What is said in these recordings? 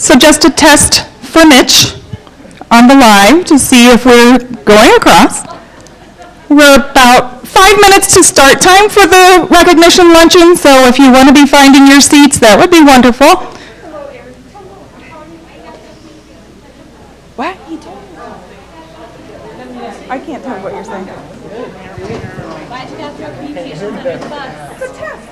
So just a test for Mitch on the live to see if we're going across. We're about 5 minutes to start time for the recognition luncheon, so if you want to be finding your seats, that would be wonderful. What? I can't tell what you're saying. Why'd you guys throw communications under the bus? It's a test.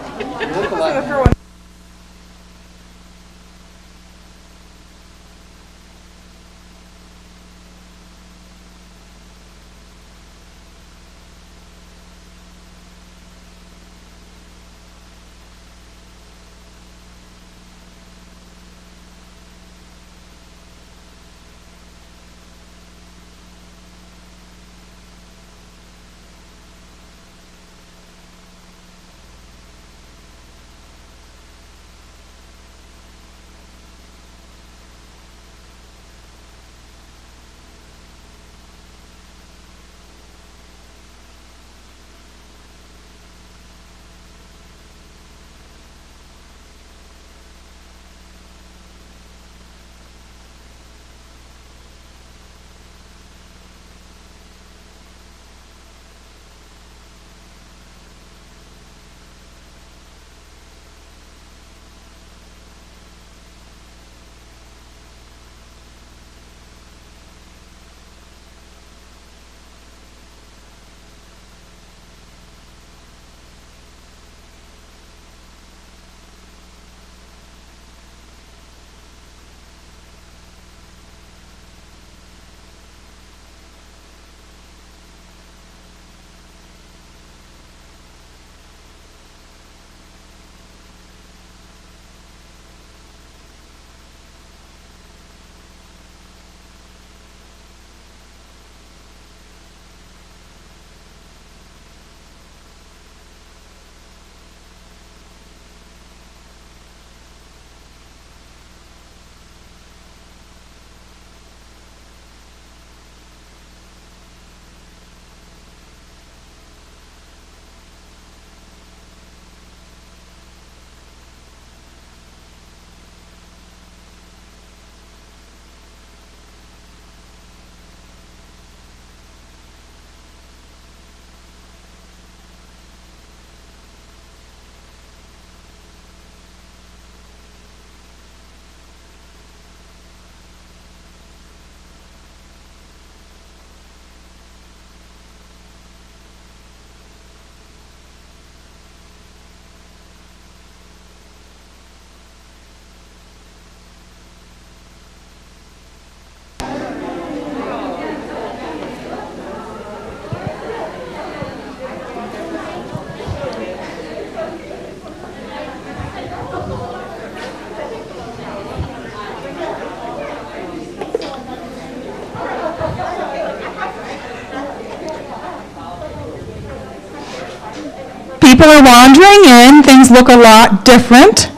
People are wandering in. Things look a lot different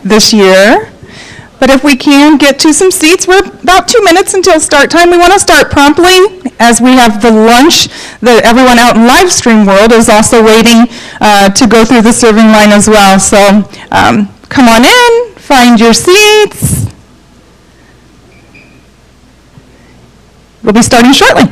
this year. But if we can get to some seats, we're about 2 minutes until start time. We want to start promptly as we have the lunch that everyone out in live stream world is also waiting to go through the serving line as well. So come on in, find your seats. We'll be starting shortly.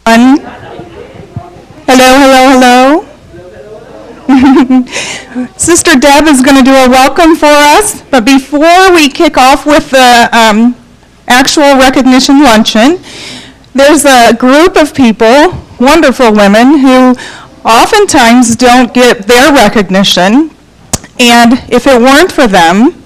Hello, hello, hello. Sister Deb is going to do a welcome for us, but before we kick off with the actual recognition luncheon, there's a group of people, wonderful women, who oftentimes don't get their recognition, and if it weren't for them,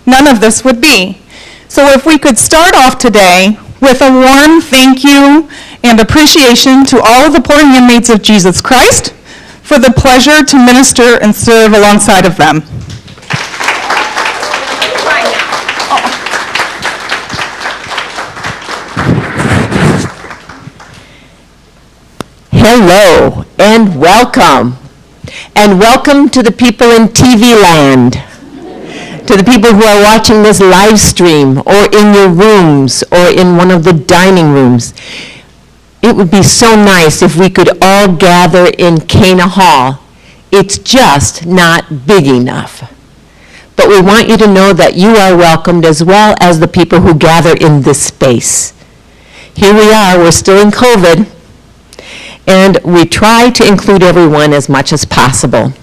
none of this would be. So if we could start off today with a warm thank you and appreciation to all of the poor handmaids of Jesus Christ for the pleasure to minister and serve alongside of them. Hello and welcome. And welcome to the people in TV land, to the people who are watching this live stream or in your rooms or in one of the dining rooms. It would be so nice if we could all gather in Cana Hall. It's just not big enough. But we want you to know that you are welcomed as well as the people who gather in this space. Here we are, we're still in COVID, and we try to include everyone as much as possible.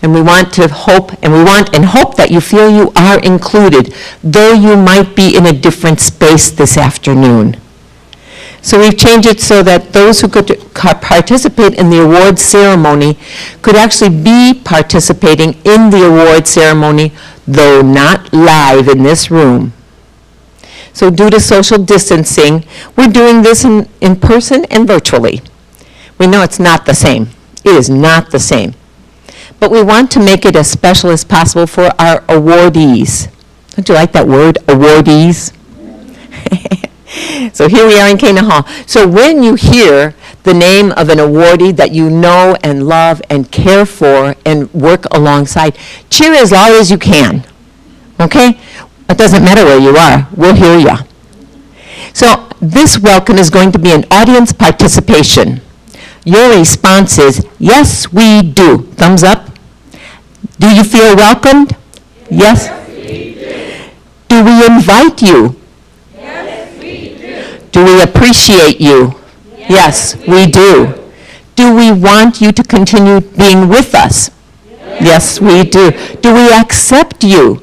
And we want to hope, hope that you feel you are included, though you might be in a different space this afternoon. So we've changed it so that those who could participate in the award ceremony could actually be participating in the award ceremony, though not live in this room. So due to social distancing, we're doing this in person and virtually. We know it's not the same. It is not the same. But we want to make it as special as possible for our awardees. Don't you like that word, awardees? So here we are in Cana Hall. So when you hear the name of an awardee that you know and love and care for and work alongside, cheer as loud as you can, okay? It doesn't matter where you are, we'll hear you. So this welcome is going to be an audience participation. Your response is, yes, we do. Thumbs up. Do you feel welcomed? Yes? We do. Do we invite you? Yes, we do. Do we appreciate you? Yes, we do. Do we want you to continue being with us? Yes, we do. Do we accept you?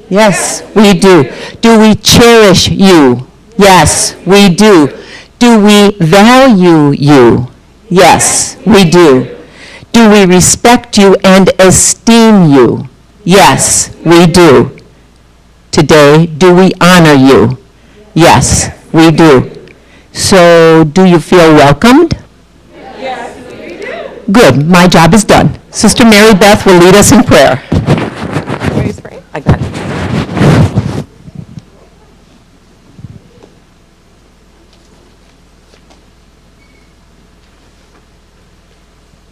Yes, we do. Do we cherish you? Yes, we do. Do we value you? Yes, we do. Do we respect you and esteem you? Yes, we do. Today, do we honor you? Yes, we do. So, do you feel welcomed? Yes, we do. Good, my job is done. Sister Mary Beth will lead us in prayer. I got it.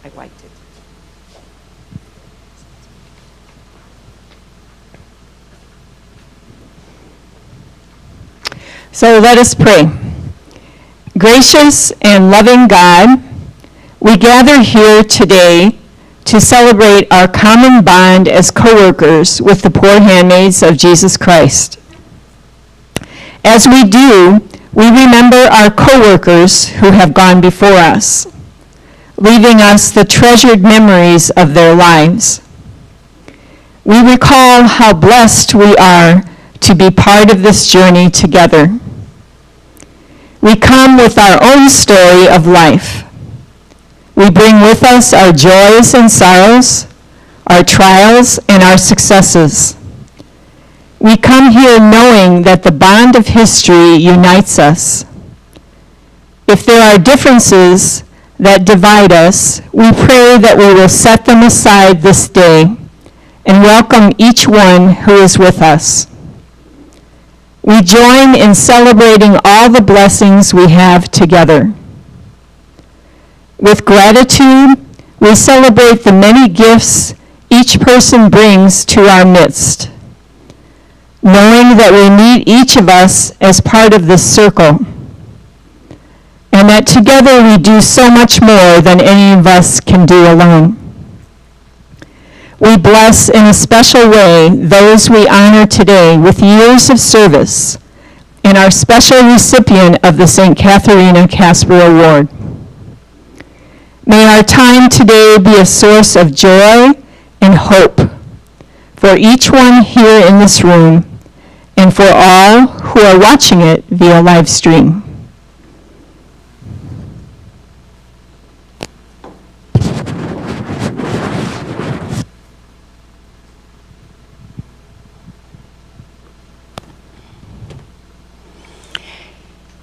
I liked it. So let us pray. Gracious and loving God, we gather here today to celebrate our common bond as co-workers with the poor handmaids of Jesus Christ. As we do, we remember our co-workers who have gone before us, leaving us the treasured memories of their lives. We recall how blessed we are to be part of this journey together. We come with our own story of life. We bring with us our joys and sorrows, our trials and our successes. We come here knowing that the bond of history unites us. If there are differences that divide us, we pray that we will set them aside this day and welcome each one who is with us. We join in celebrating all the blessings we have together. With gratitude, we celebrate the many gifts each person brings to our midst, knowing that we need each of us as part of this circle, and that together we do so much more than any of us can do alone. We bless in a special way those we honor today with years of service and our special recipient of the St. Catharina Casper Award. May our time today be a source of joy and hope for each one here in this room and for all who are watching it via live stream.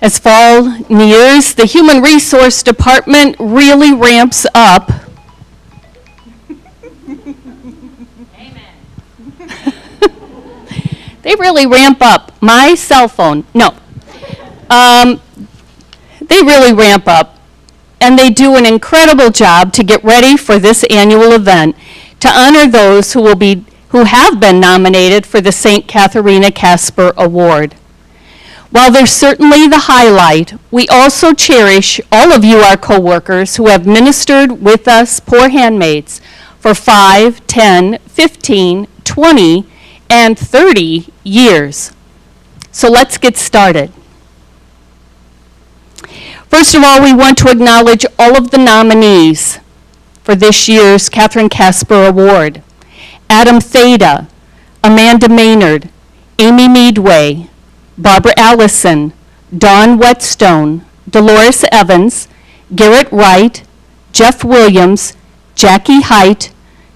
As fall nears, the Human Resource Department really ramps up. Amen. They really ramp up. My cell phone, no. They really ramp up, and they do an incredible job to get ready for this annual event to honor those who have been nominated for the St. Catharina Casper Award. While they're certainly the highlight, we also cherish all of you, our co-workers, who have ministered with us, poor handmaids, for 5, 10, 15, 20, and 30 years. So let's get started. First of all, we want to acknowledge all of the nominees for this year's Catherine Casper Award. Adam Theda, Amanda Maynard, Amy Meadway, Barbara Allison, Dawn Whetstone, Dolores Evans, Garrett Wright, Jeff Williams, Jackie Height,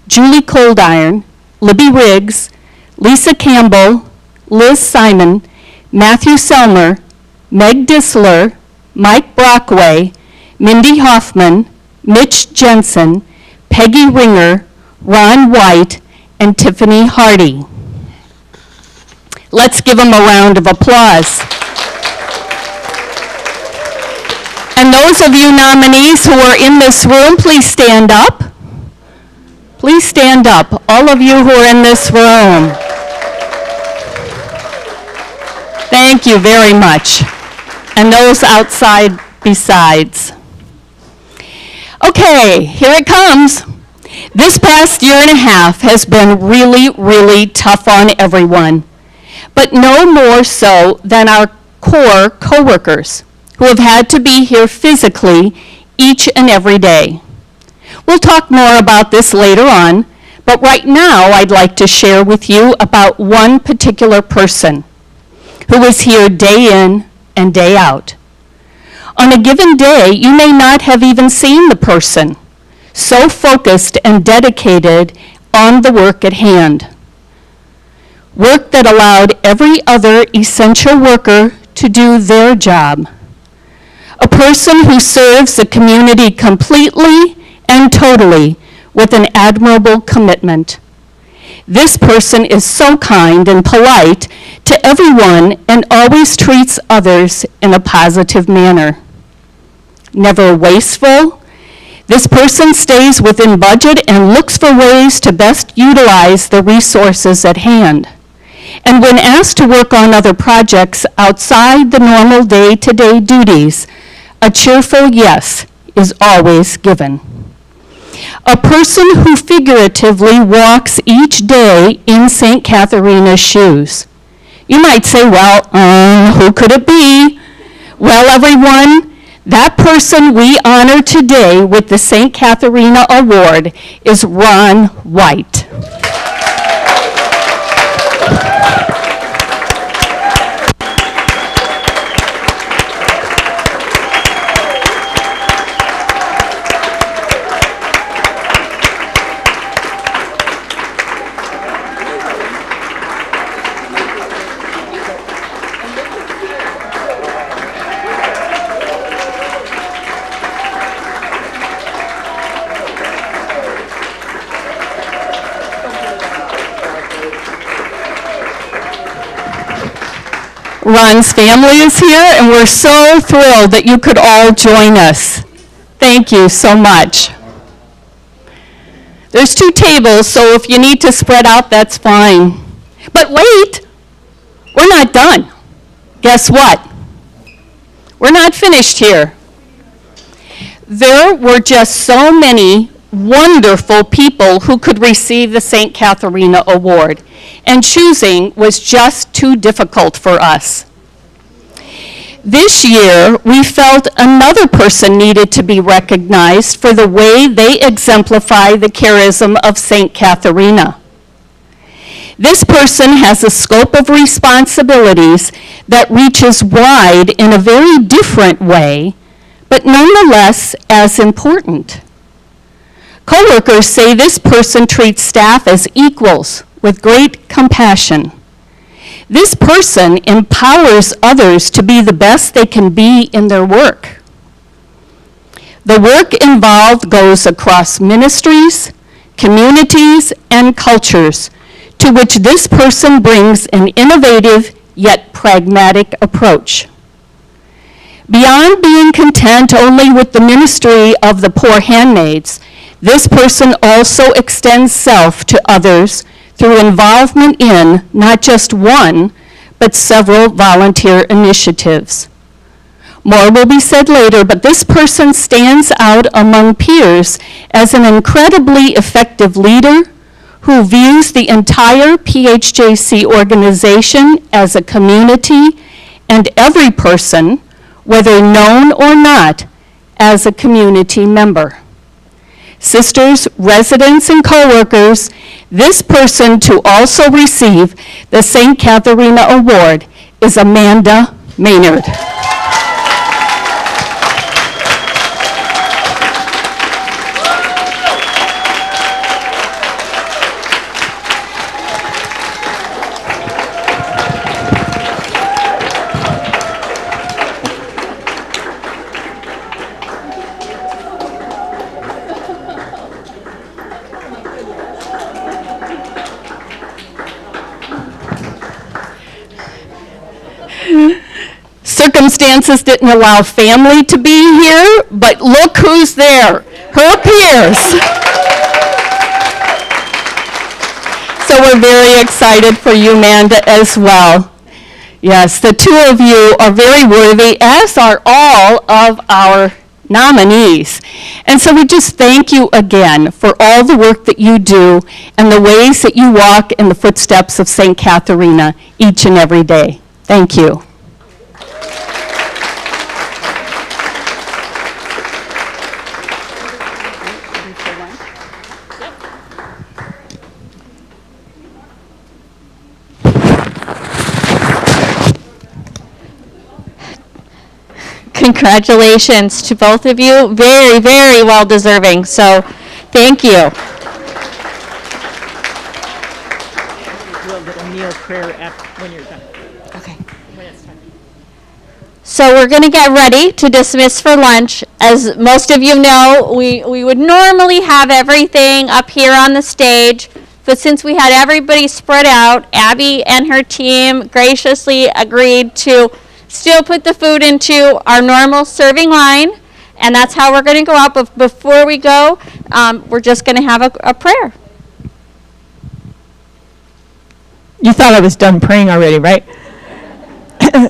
Julie Coldiron, Libby Riggs, Lisa Campbell, Liz Simon, Matthew Selmer, Meg Disler, Mike Brockway, Mindy Hoffman, Mitch Jensen, Peggy Ringer, Ron White, and Tiffany Hardy. Let's give them a round of applause. And those of you nominees who are in this room, please stand up. Please stand up, all of you who are in this room. Thank you very much. And those outside besides. Okay, here it comes. This past year and a half has been really, really tough on everyone, but no more so than our core coworkers who have had to be here physically each and every day. We'll talk more about this later on, but right now I'd like to share with you about one particular person who is here day in and day out. On a given day, you may not have even seen the person, so focused and dedicated on the work at hand. Work that allowed every other essential worker to do their job. A person who serves the community completely and totally with an admirable commitment. This person is so kind and polite to everyone and always treats others in a positive manner. Never wasteful, this person stays within budget and looks for ways to best utilize the resources at hand. And when asked to work on other projects outside the normal day-to-day duties, a cheerful yes is always given. A person who figuratively walks each day in St. Catharina's shoes. You might say, well, who could it be? Well, everyone, that person we honor today with the St. Catharina Award is Ron White. Ron's family is here, and we're so thrilled that you could all join us. Thank you so much. There's 2 tables, so if you need to spread out, that's fine. But wait, we're not done. Guess what? We're not finished here. There were just so many wonderful people who could receive the St. Catharina Award, and choosing was just too difficult for us. This year, we felt another person needed to be recognized for the way they exemplify the charism of St. Catharina. This person has a scope of responsibilities that reaches wide in a very different way, but nonetheless as important. Coworkers say this person treats staff as equals with great compassion. This person empowers others to be the best they can be in their work. The work involved goes across ministries, communities, and cultures to which this person brings an innovative yet pragmatic approach. Beyond being content only with the ministry of the poor handmaids, this person also extends self to others through involvement in not just one, but several volunteer initiatives. More will be said later, but this person stands out among peers as an incredibly effective leader who views the entire PHJC organization as a community and every person, whether known or not, as a community member. Sisters, residents, and coworkers, this person to also receive the St. Catharina Award is Amanda Maynard. Circumstances didn't allow family to be here, but look who's there, her peers. So we're very excited for you, Amanda, as well. Yes, the two of you are very worthy, as are all of our nominees. And so we just thank you again for all the work that you do and the ways that you walk in the footsteps of St. Catharina each and every day. Thank you. Congratulations to both of you. Very, very well deserving. So thank you. Do a little meal prayer when you're done. Okay. When it's time. So we're going to get ready to dismiss for lunch. As most of you know, we would normally have everything up here on the stage, but since we had everybody spread out, Abby and her team graciously agreed to still put the food into our normal serving line, and that's how we're going to go out. But before we go, we're just going to have a prayer. You thought I was done praying already, right?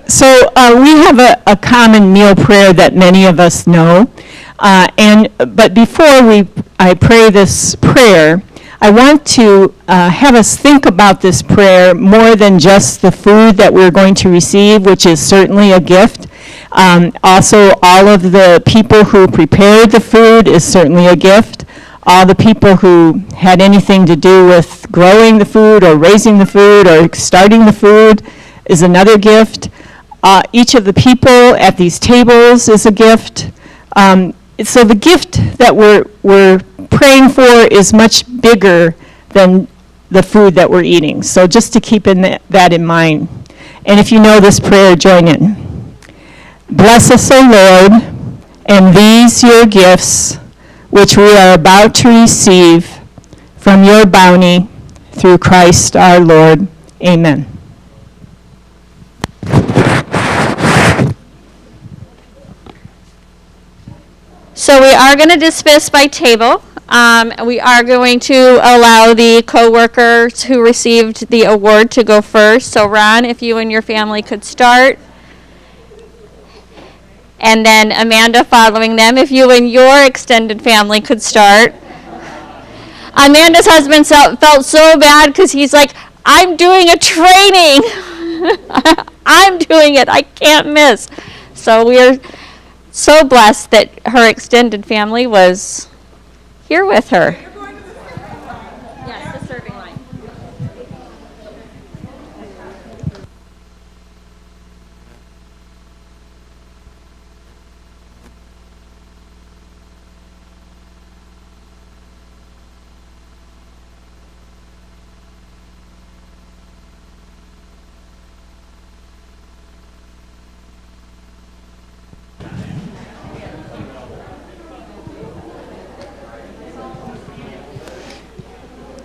So we have a common meal prayer that many of us know. But before I pray this prayer, I want to have us think about this prayer more than just the food that we're going to receive, which is certainly a gift. Also, all of the people who prepared the food is certainly a gift. All the people who had anything to do with growing the food or raising the food or starting the food is another gift. Each of the people at these tables is a gift. So the gift that we're praying for is much bigger than the food that we're eating. So just to keep that in mind. And if you know this prayer, join in. Bless us, O Lord, and these your gifts, which we are about to receive from your bounty through Christ our Lord. Amen. So we are going to dismiss by table. We are going to allow the co-workers who received the award to go first. So Ron, if you and your family could start. And then Amanda following them, if you and your extended family could start. Amanda's husband felt so bad because he's like, I'm doing a training. I'm doing it. I can't miss. So we are so blessed that her extended family was here with her. Yes, the serving line.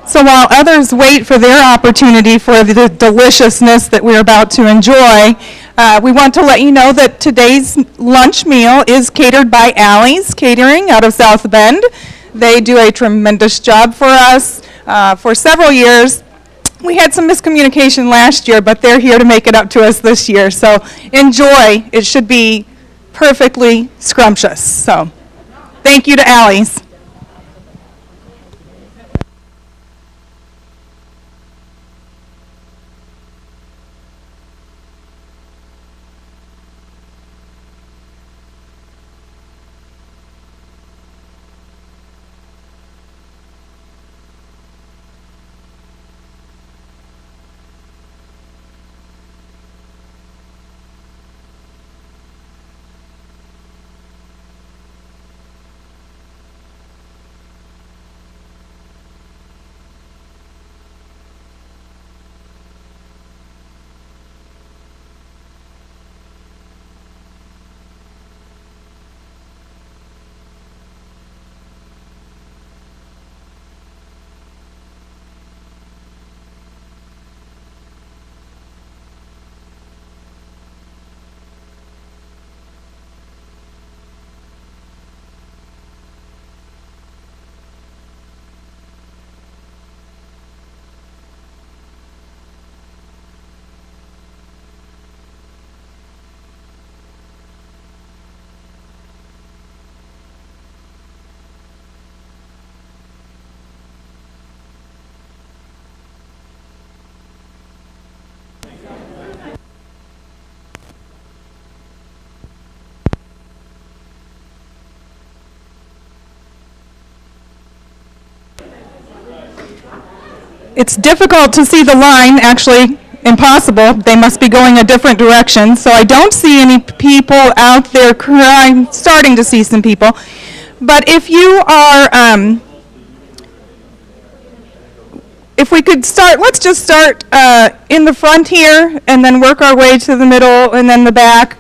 So while others wait for their opportunity for the deliciousness that we're about to enjoy, we want to let you know that today's lunch meal is catered by Allie's Catering out of South Bend. They do a tremendous job for us for several years. We had some miscommunication last year, but they're here to make it up to us this year. So enjoy. It should be perfectly scrumptious. So thank you to Allie's. It's difficult to see the line, actually impossible. They must be going a different direction. So I don't see any people out there. I'm starting to see some people. But if you are, if we could start, let's just start in the front here and then work our way to the middle and then the back.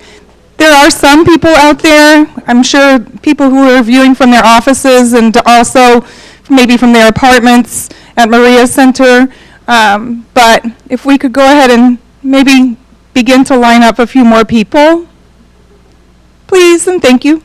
There are some people out there, I'm sure people who are viewing from their offices and also maybe from their apartments at Maria Center. But if we could go ahead and maybe begin to line up a few more people, please, and thank you.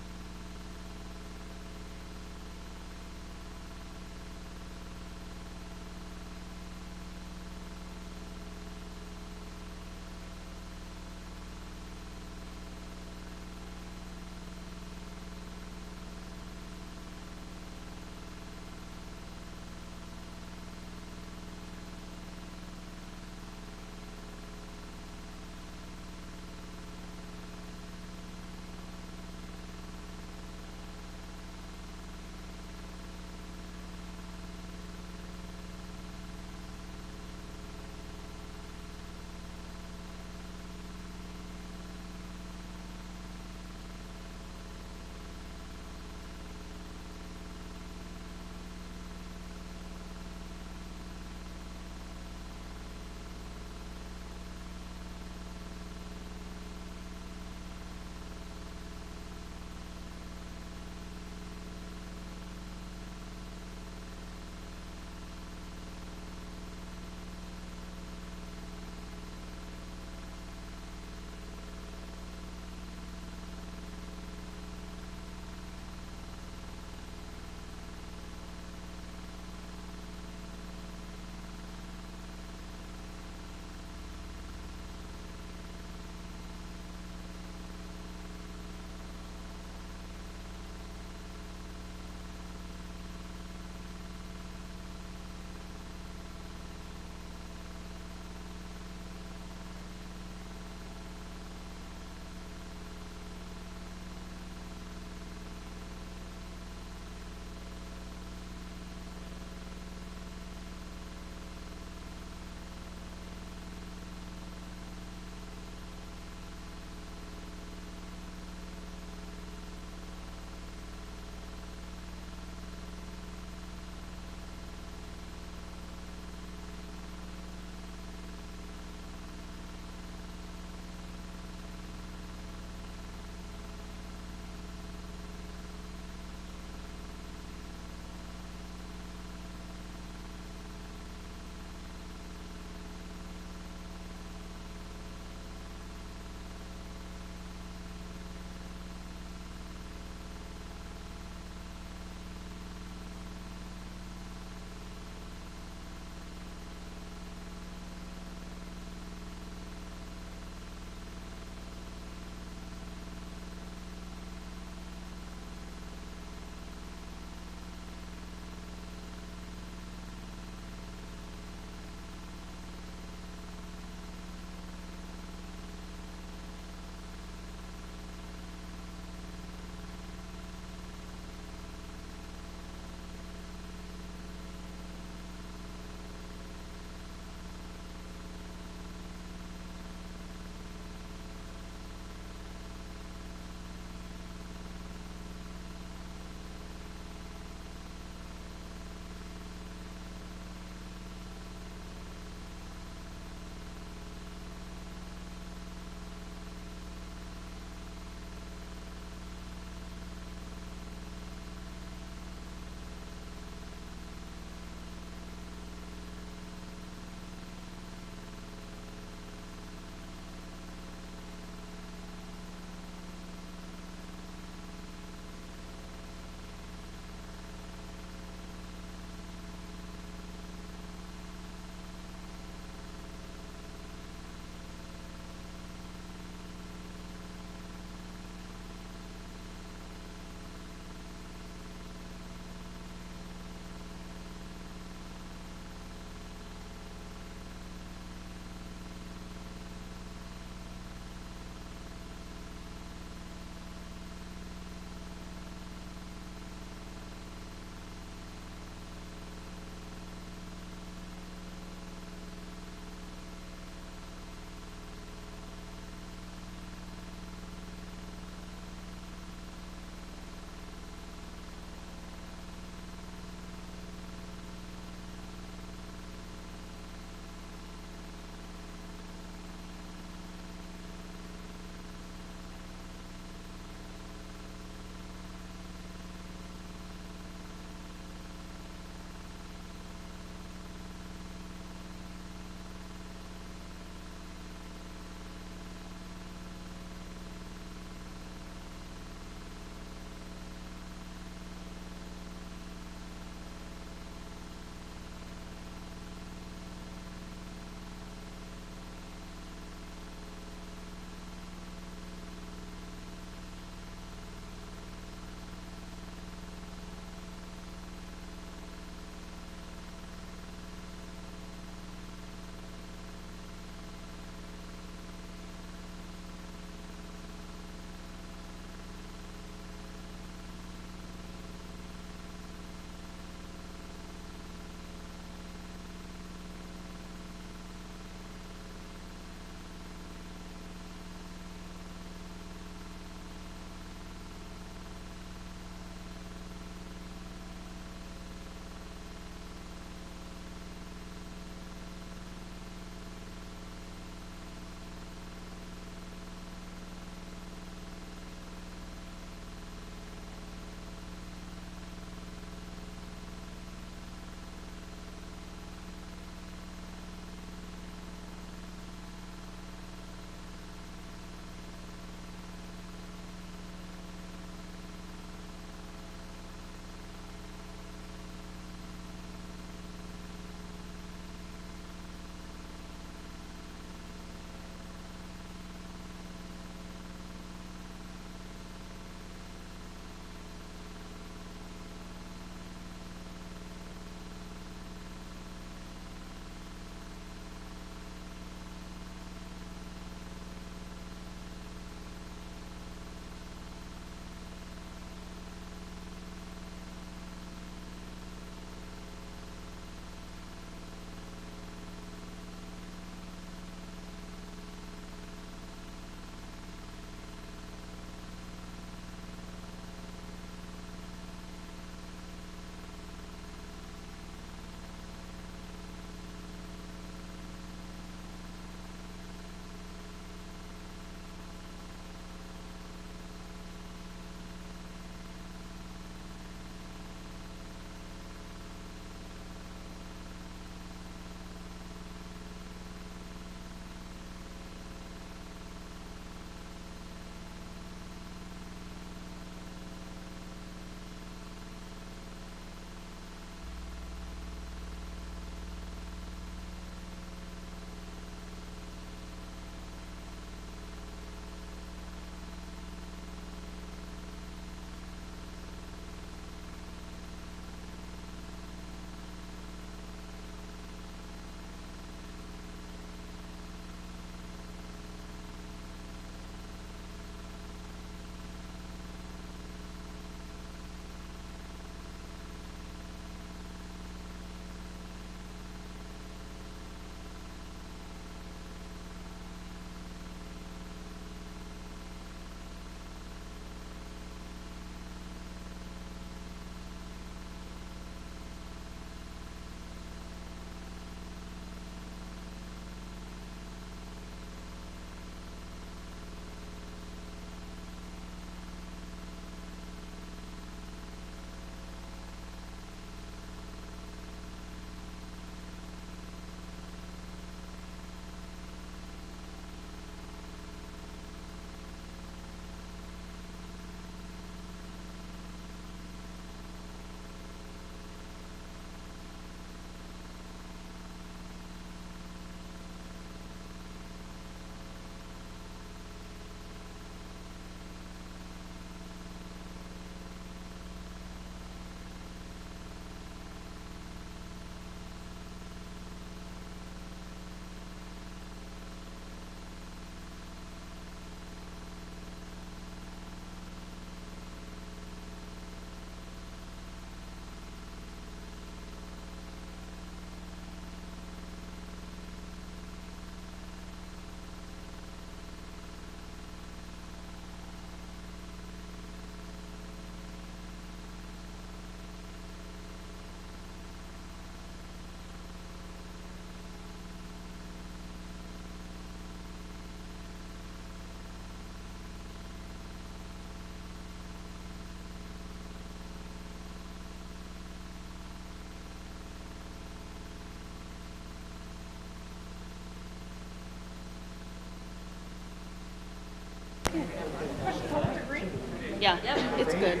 Yeah, it's good.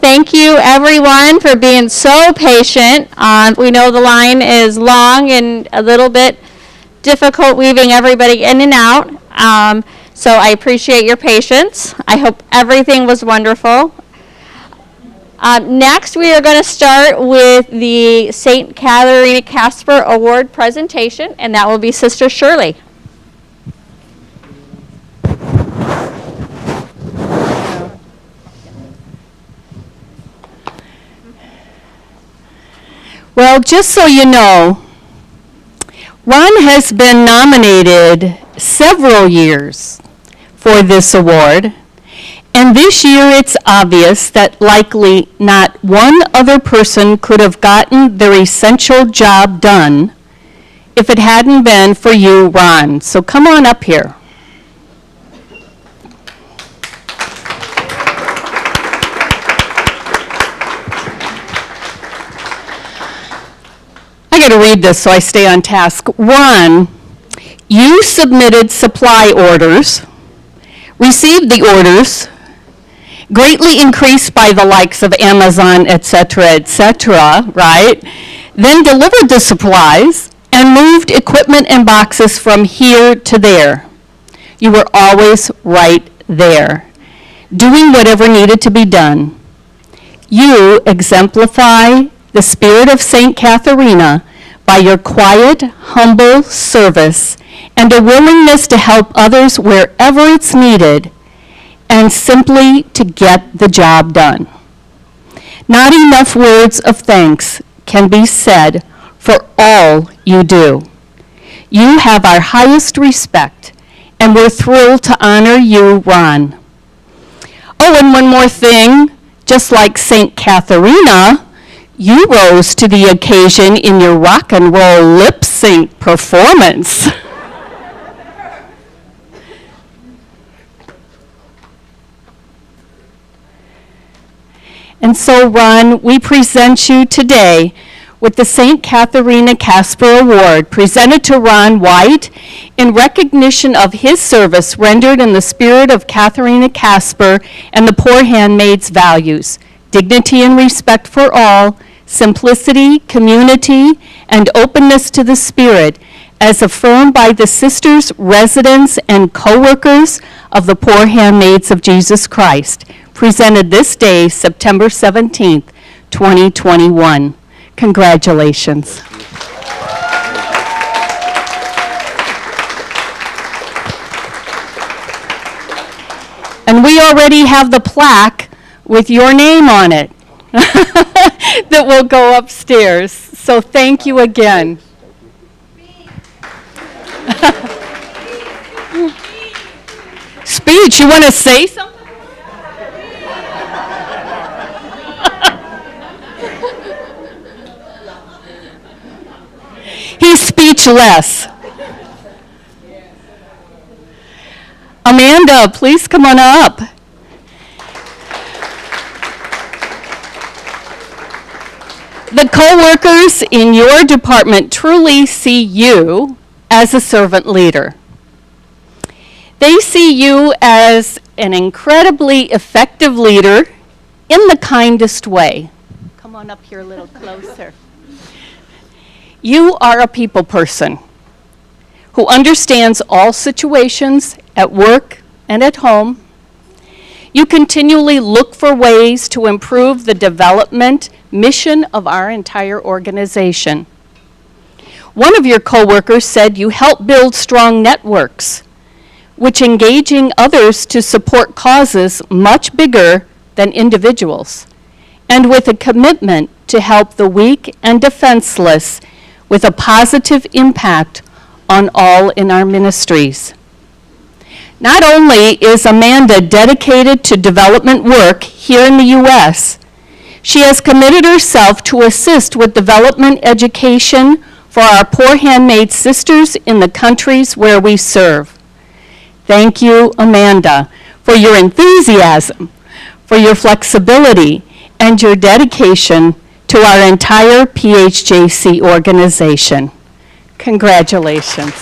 Thank you, everyone, for being so patient. We know the line is long and a little bit difficult weaving everybody in and out. So I appreciate your patience. I hope everything was wonderful. Next, we are going to start with the St. Catharina Casper Award presentation, and that will be Sister Shirley. Well, just so you know, Ron has been nominated several years for this award, and this year it's obvious that likely not one other person could have gotten their essential job done if it hadn't been for you, Ron. So come on up here. I got to read this so I stay on task. Ron, you submitted supply orders, received the orders, greatly increased by the likes of Amazon, et cetera, right? Then delivered the supplies and moved equipment and boxes from here to there. You were always right there, doing whatever needed to be done. You exemplify the spirit of St. Catharina by your quiet, humble service and a willingness to help others wherever it's needed and simply to get the job done. Not enough words of thanks can be said for all you do. You have our highest respect, and we're thrilled to honor you, Ron. Oh, and one more thing. Just like St. Catharina, you rose to the occasion in your rock and roll lip sync performance. And so, Ron, we present you today with the St. Catharina Casper Award, presented to Ron White in recognition of his service rendered in the spirit of Catharina Casper and the Poor Handmaid's values: dignity and respect for all, simplicity, community, and openness to the Spirit, as affirmed by the sisters, residents, and co-workers of the Poor Handmaids of Jesus Christ, presented this day, September 17th, 2021. Congratulations. And we already have the plaque with your name on it that will go upstairs. So thank you again. Speech, you want to say something? He's speechless. Amanda, please come on up. The co-workers in your department truly see you as a servant leader. They see you as an incredibly effective leader in the kindest way. Come on up here a little closer. You are a people person who understands all situations at work and at home. You continually look for ways to improve the development mission of our entire organization. One of your coworkers said you help build strong networks, which engaging others to support causes much bigger than individuals, and with a commitment to help the weak and defenseless with a positive impact on all in our ministries. Not only is Amanda dedicated to development work here in the U.S., she has committed herself to assist with development education for our Poor Handmaid sisters in the countries where we serve. Thank you, Amanda, for your enthusiasm, for your flexibility, and your dedication to our entire PHJC organization. Congratulations.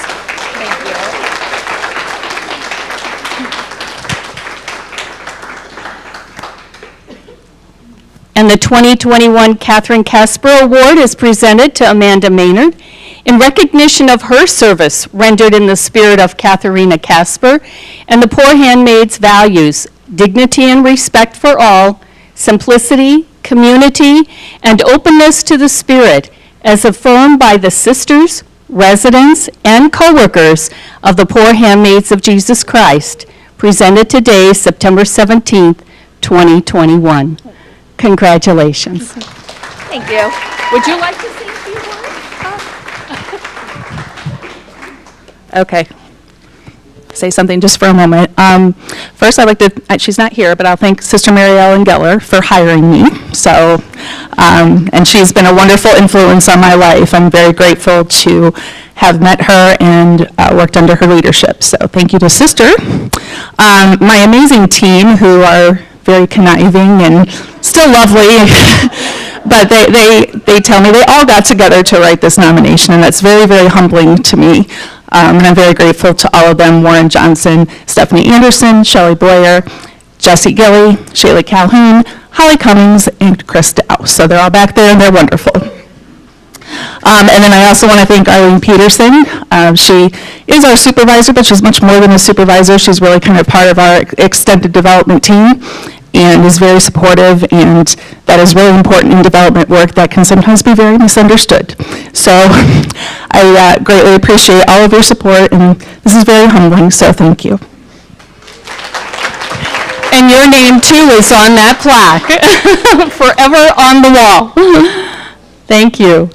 And the 2021 Catherine Casper Award is presented to Amanda Maynard in recognition of her service rendered in the spirit of Katharina Casper and the Poor Handmaid's values, dignity and respect for all, simplicity, community, and openness to the Spirit, as affirmed by the sisters, residents, and co-workers of the Poor Handmaids of Jesus Christ, presented today, September 17th, 2021. Congratulations. Thank you. Would you like to say a few words? Okay. Say something just for a moment. First, I'd like to, she's not here, but I'll thank Sister Mary Ellen Geller for hiring me. So, and she's been a wonderful influence on my life. I'm very grateful to have met her and worked under her leadership. So thank you to Sister. My amazing team, who are very conniving and still lovely, but they tell me they all got together to write this nomination, and that's very, very humbling to me. And I'm very grateful to all of them: Warren Johnson, Stephanie Anderson, Shelley Boyer, Jessie Gilly, Shayla Calhoun, Holly Cummings, and Chris Dow. So they're all back there, and they're wonderful. And then I also want to thank Arlene Peterson. She is our supervisor, but she's much more than a supervisor. She's really kind of part of our extended development team and is very supportive, and that is really important in development work that can sometimes be very misunderstood. So I greatly appreciate all of your support, and this is very humbling, so thank you. And your name, too, is on that plaque, forever on the wall. Thank you.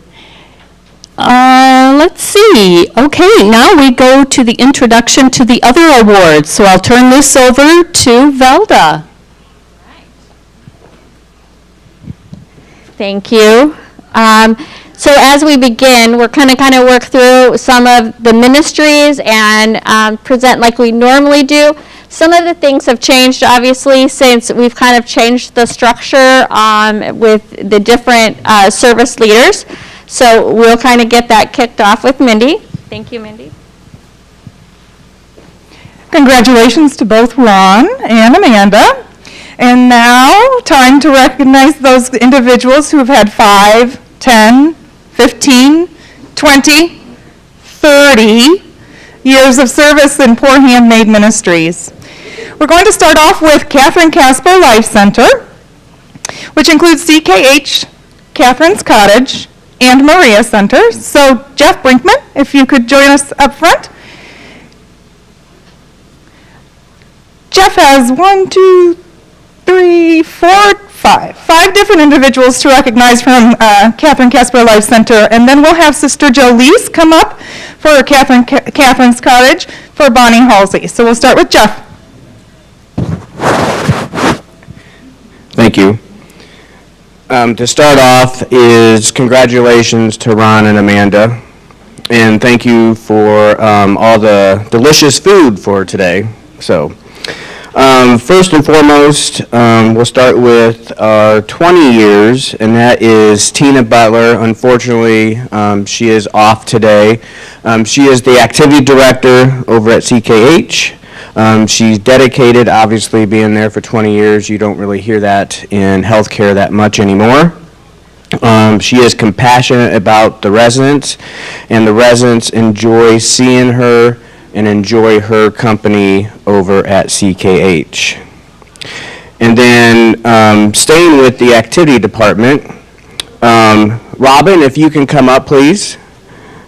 Let's see. Okay, now we go to the introduction to the other awards. So I'll turn this over to Velda. Thank you. So as we begin, we're kind of work through some of the ministries and present like we normally do. Some of the things have changed, obviously, since we've kind of changed the structure with the different service leaders. So we'll kind of get that kicked off with Mindy. Thank you, Mindy. Congratulations to both Ron and Amanda. And now, time to recognize those individuals who have had 5, 10, 15, 20, 30 years of service in Poor Handmaid Ministries. We're going to start off with Catherine Casper Life Center, which includes CKH, Catherine's Cottage, and Maria Center. So Jeff Brinkman, if you could join us up front. Jeff has 5 different individuals to recognize from Catherine Casper Life Center, and then we'll have Sister Jolise come up for Catherine's Cottage for Bonnie Halsey. So we'll start with Jeff. Thank you. To start off is congratulations to Ron and Amanda, and thank you for all the delicious food for today. So, first and foremost, we'll start with our 20 years, and that is Tina Butler. Unfortunately, she is off today. She is the activity director over at CKH. She's dedicated, obviously, being there for 20 years. You don't really hear that in healthcare that much anymore. She is compassionate about the residents, and the residents enjoy seeing her and enjoy her company over at CKH. And then staying with the activity department, Robin, if you can come up, please.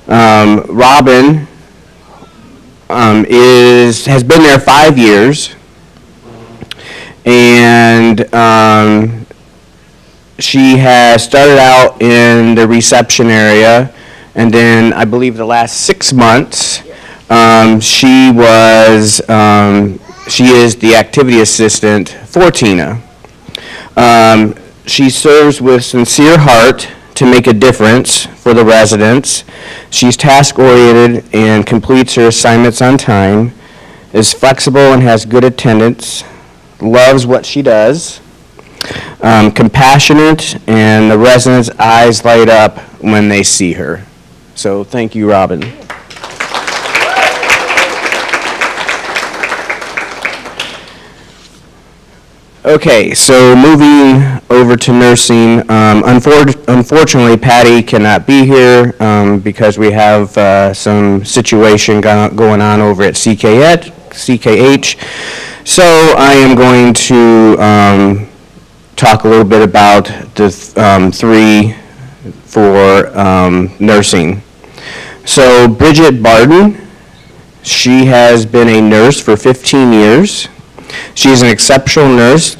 Robin has been there 5 years, and she has started out in the reception area, and then I believe the last 6 months she is the activity assistant for Tina. She serves with sincere heart to make a difference for the residents. She's task-oriented and completes her assignments on time, is flexible and has good attendance, loves what she does, compassionate, and the residents' eyes light up when they see her. So thank you, Robin. Okay, so moving over to nursing. Unfortunately, Patty cannot be here because we have some situation going on over at CKH. So I am going to talk a little bit about the three for nursing. So Bridget Barden, she has been a nurse for 15 years. She's an exceptional nurse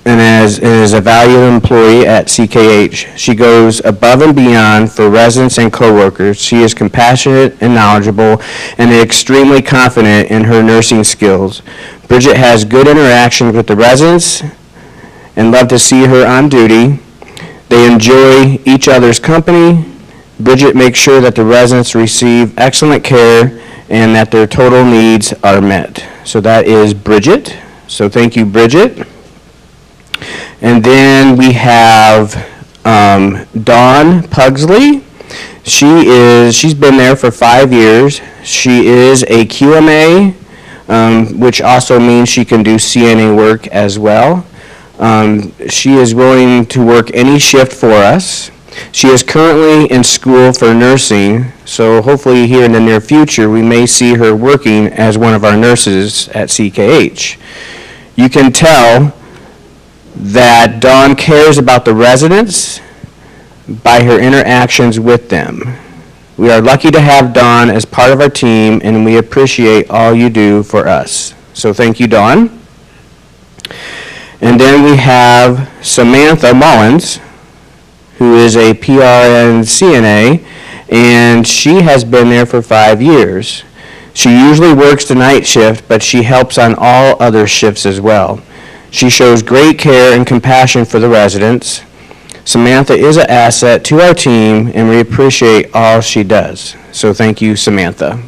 and is a valued employee at CKH. She goes above and beyond for residents and coworkers. She is compassionate and knowledgeable and extremely confident in her nursing skills. Bridget has good interactions with the residents and love to see her on duty. They enjoy each other's company. Bridget makes sure that the residents receive excellent care and that their total needs are met. So that is Bridget. So thank you, Bridget. And then we have Dawn Pugsley. She's been there for 5 years. She is a QMA, which also means she can do CNA work as well. She is willing to work any shift for us. She is currently in school for nursing, so hopefully here in the near future, we may see her working as one of our nurses at CKH. You can tell that Dawn cares about the residents by her interactions with them. We are lucky to have Dawn as part of our team, and we appreciate all you do for us. So thank you, Dawn. And then we have Samantha Mullins, who is a PRN CNA, and she has been there for 5 years. She usually works the night shift, but she helps on all other shifts as well. She shows great care and compassion for the residents. Samantha is an asset to our team, and we appreciate all she does. So thank you, Samantha.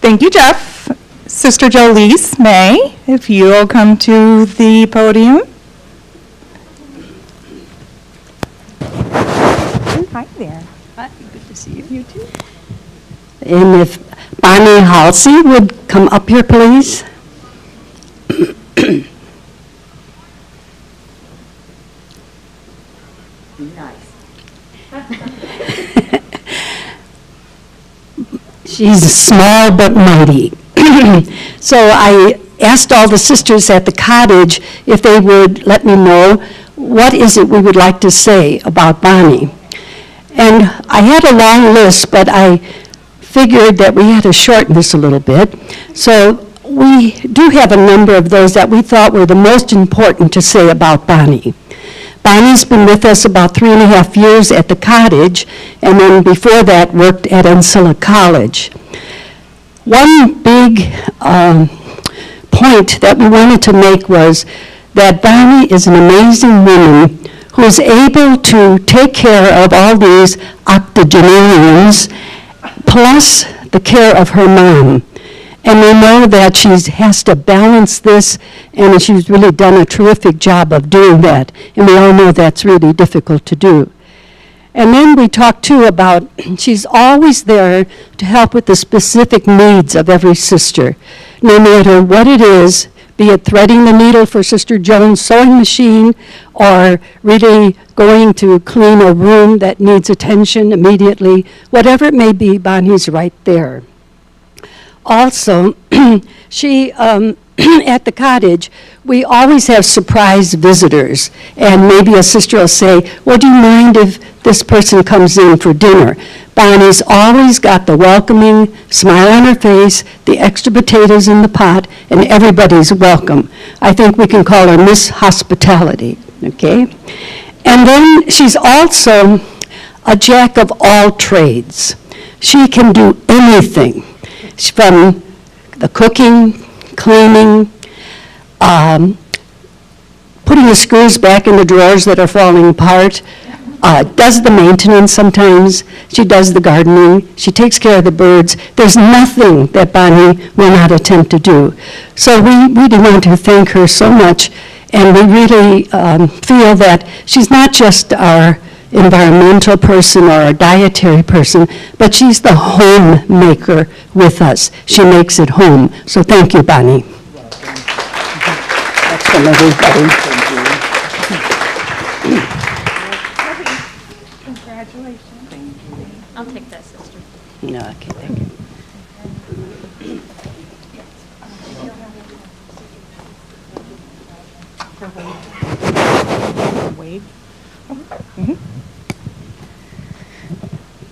Thank you, Jeff. Sister Jolise May, if you'll come to the podium. Hi there. Hi, good to see you. You too. And if Bonnie Halsey would come up here, please. She's small but mighty. So I asked all the sisters at the cottage if they would let me know what is it we would like to say about Bonnie. And I had a long list, but I figured that we had to shorten this a little bit. So we do have a number of those that we thought were the most important to say about Bonnie. Bonnie's been with us about 3.5 years at the cottage, and then before that worked at Ancilla College. One big point that we wanted to make was that Bonnie is an amazing woman who is able to take care of all these octogenarians, plus the care of her mom. And we know that she has to balance this, and she's really done a terrific job of doing that. And we all know that's really difficult to do. And then we talked too about she's always there to help with the specific needs of every sister, no matter what it is, be it threading the needle for Sister Joan's sewing machine or really going to clean a room that needs attention immediately. Whatever it may be, Bonnie's right there. Also, she, at the cottage, we always have surprise visitors. And maybe a sister will say, well, do you mind if this person comes in for dinner? Bonnie's always got the welcoming smile on her face, the extra potatoes in the pot, and everybody's welcome. I think we can call her Miss Hospitality, okay? And then she's also a jack of all trades. She can do anything. From the cooking, cleaning, putting the screws back in the drawers that are falling apart, does the maintenance sometimes. She does the gardening. She takes care of the birds. There's nothing that Bonnie will not attempt to do. So we really want to thank her so much, and we really feel that she's not just our environmental person or a dietary person, but she's the homemaker with us. She makes it home. So thank you, Bonnie. That's from everybody. I'll take that, sister. No, okay, thank you.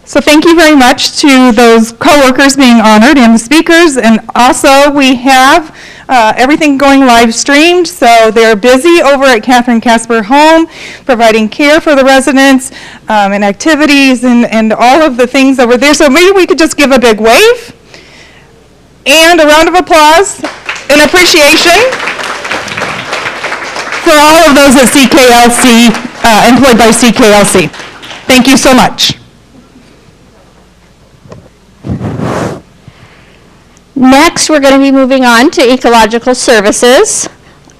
So thank you very much to those coworkers being honored and the speakers. And also, we have everything going live streamed, so they're busy over at Catherine Casper Home, providing care for the residents and activities and all of the things over there. So maybe we could just give a big wave and a round of applause in appreciation for all of those at CKLC, employed by CKLC. Thank you so much. Next, we're going to be moving on to ecological services.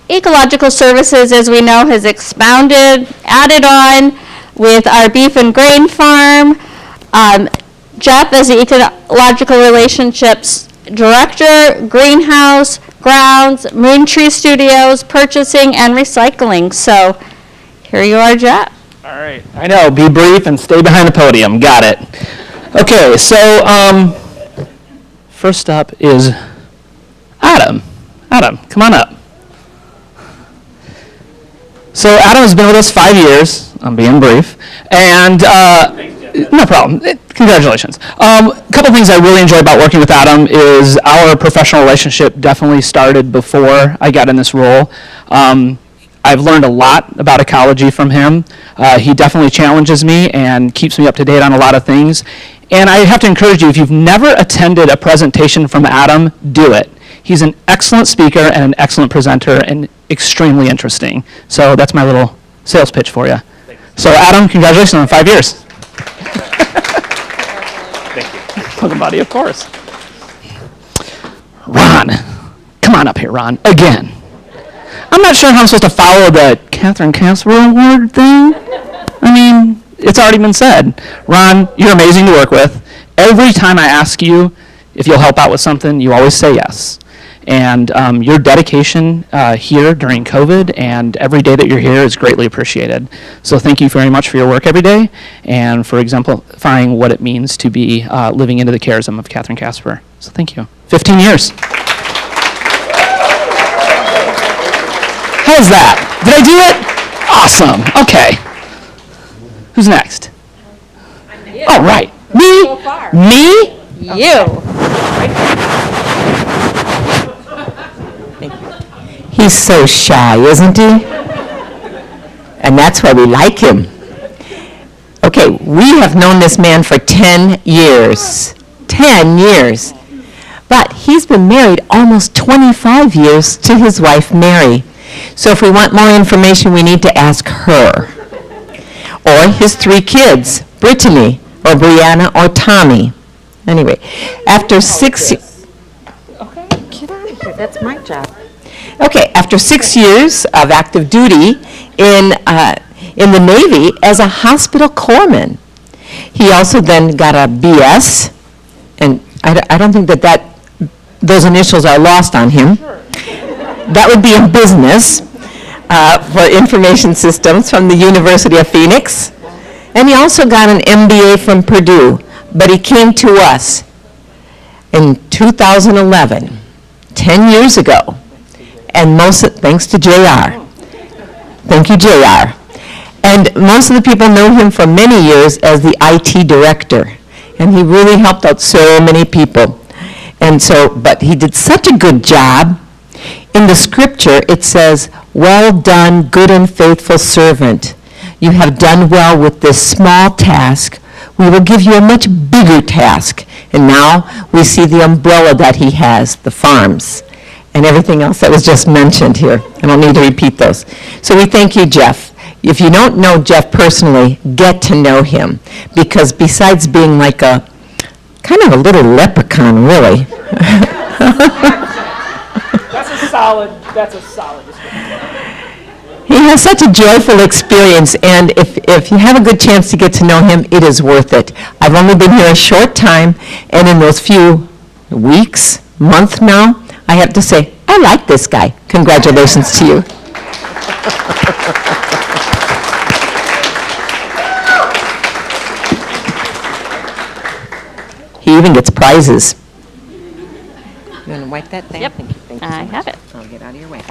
Ecological services, as we know, has expounded, added on with our beef and grain farm. Jeff, as the ecological relationships director, greenhouse, grounds, Moon Tree Studios, purchasing, and recycling. So here you are, Jeff. All right, I know, be brief and stay behind the podium, got it. Okay, so first up is Adam. Adam, come on up. So Adam has been with us 5 years, I'm being brief, and no problem, congratulations. A couple things I really enjoy about working with Adam is our professional relationship definitely started before I got in this role. I've learned a lot about ecology from him. He definitely challenges me and keeps me up to date on a lot of things. And I have to encourage you, if you've never attended a presentation from Adam, do it. He's an excellent speaker and an excellent presenter and extremely interesting. So that's my little sales pitch for you. So Adam, congratulations on 5 years. Thank you. Welcome, buddy, of course. Ron, come on up here, Ron, again. I'm not sure how I'm supposed to follow the Catherine Casper Award thing. I mean, it's already been said. Ron, you're amazing to work with. Every time I ask you if you'll help out with something, you always say yes. And your dedication here during COVID and every day that you're here is greatly appreciated. So thank you very much for your work every day and for exemplifying what it means to be living into the charism of Catherine Casper. So thank you. 15 years. How's that? Did I do it? Awesome. Okay. Who's next? All right. Me? You. He's so shy, isn't he? And that's why we like him. Okay, we have known this man for 10 years. 10 years. But he's been married almost 25 years to his wife, Mary. So if we want more information, we need to ask her. Or his 3 kids, Brittany, or Brianna, or Tommy. Anyway, after 6 years... Okay, get out of here. That's my job. Okay, after 6 years of active duty in the Navy as a hospital corpsman, he also then got a BS, and I don't think that those initials are lost on him. That would be in business for information systems from the University of Phoenix. And he also got an MBA from Purdue, but he came to us in 2011, 10 years ago. And thanks to JR. Thank you, JR. And most of the people know him for many years as the IT director. And he really helped out so many people. And so, but he did such a good job. In the scripture, it says, "Well done, good and faithful servant. You have done well with this small task. We will give you a much bigger task." And now we see the umbrella that he has, the farms, and everything else that was just mentioned here. I don't need to repeat those. So we thank you, Jeff. If you don't know Jeff personally, get to know him, because besides being like a, kind of a little leprechaun, really. That's a solid description. He has such a joyful experience, and if you have a good chance to get to know him, it is worth it. I've only been here a short time, and in those few weeks, month now, I have to say, I like this guy. Congratulations to you. He even gets prizes. You want to wipe that down? Yep. Thank you so I much. have it. I'll get out of your way.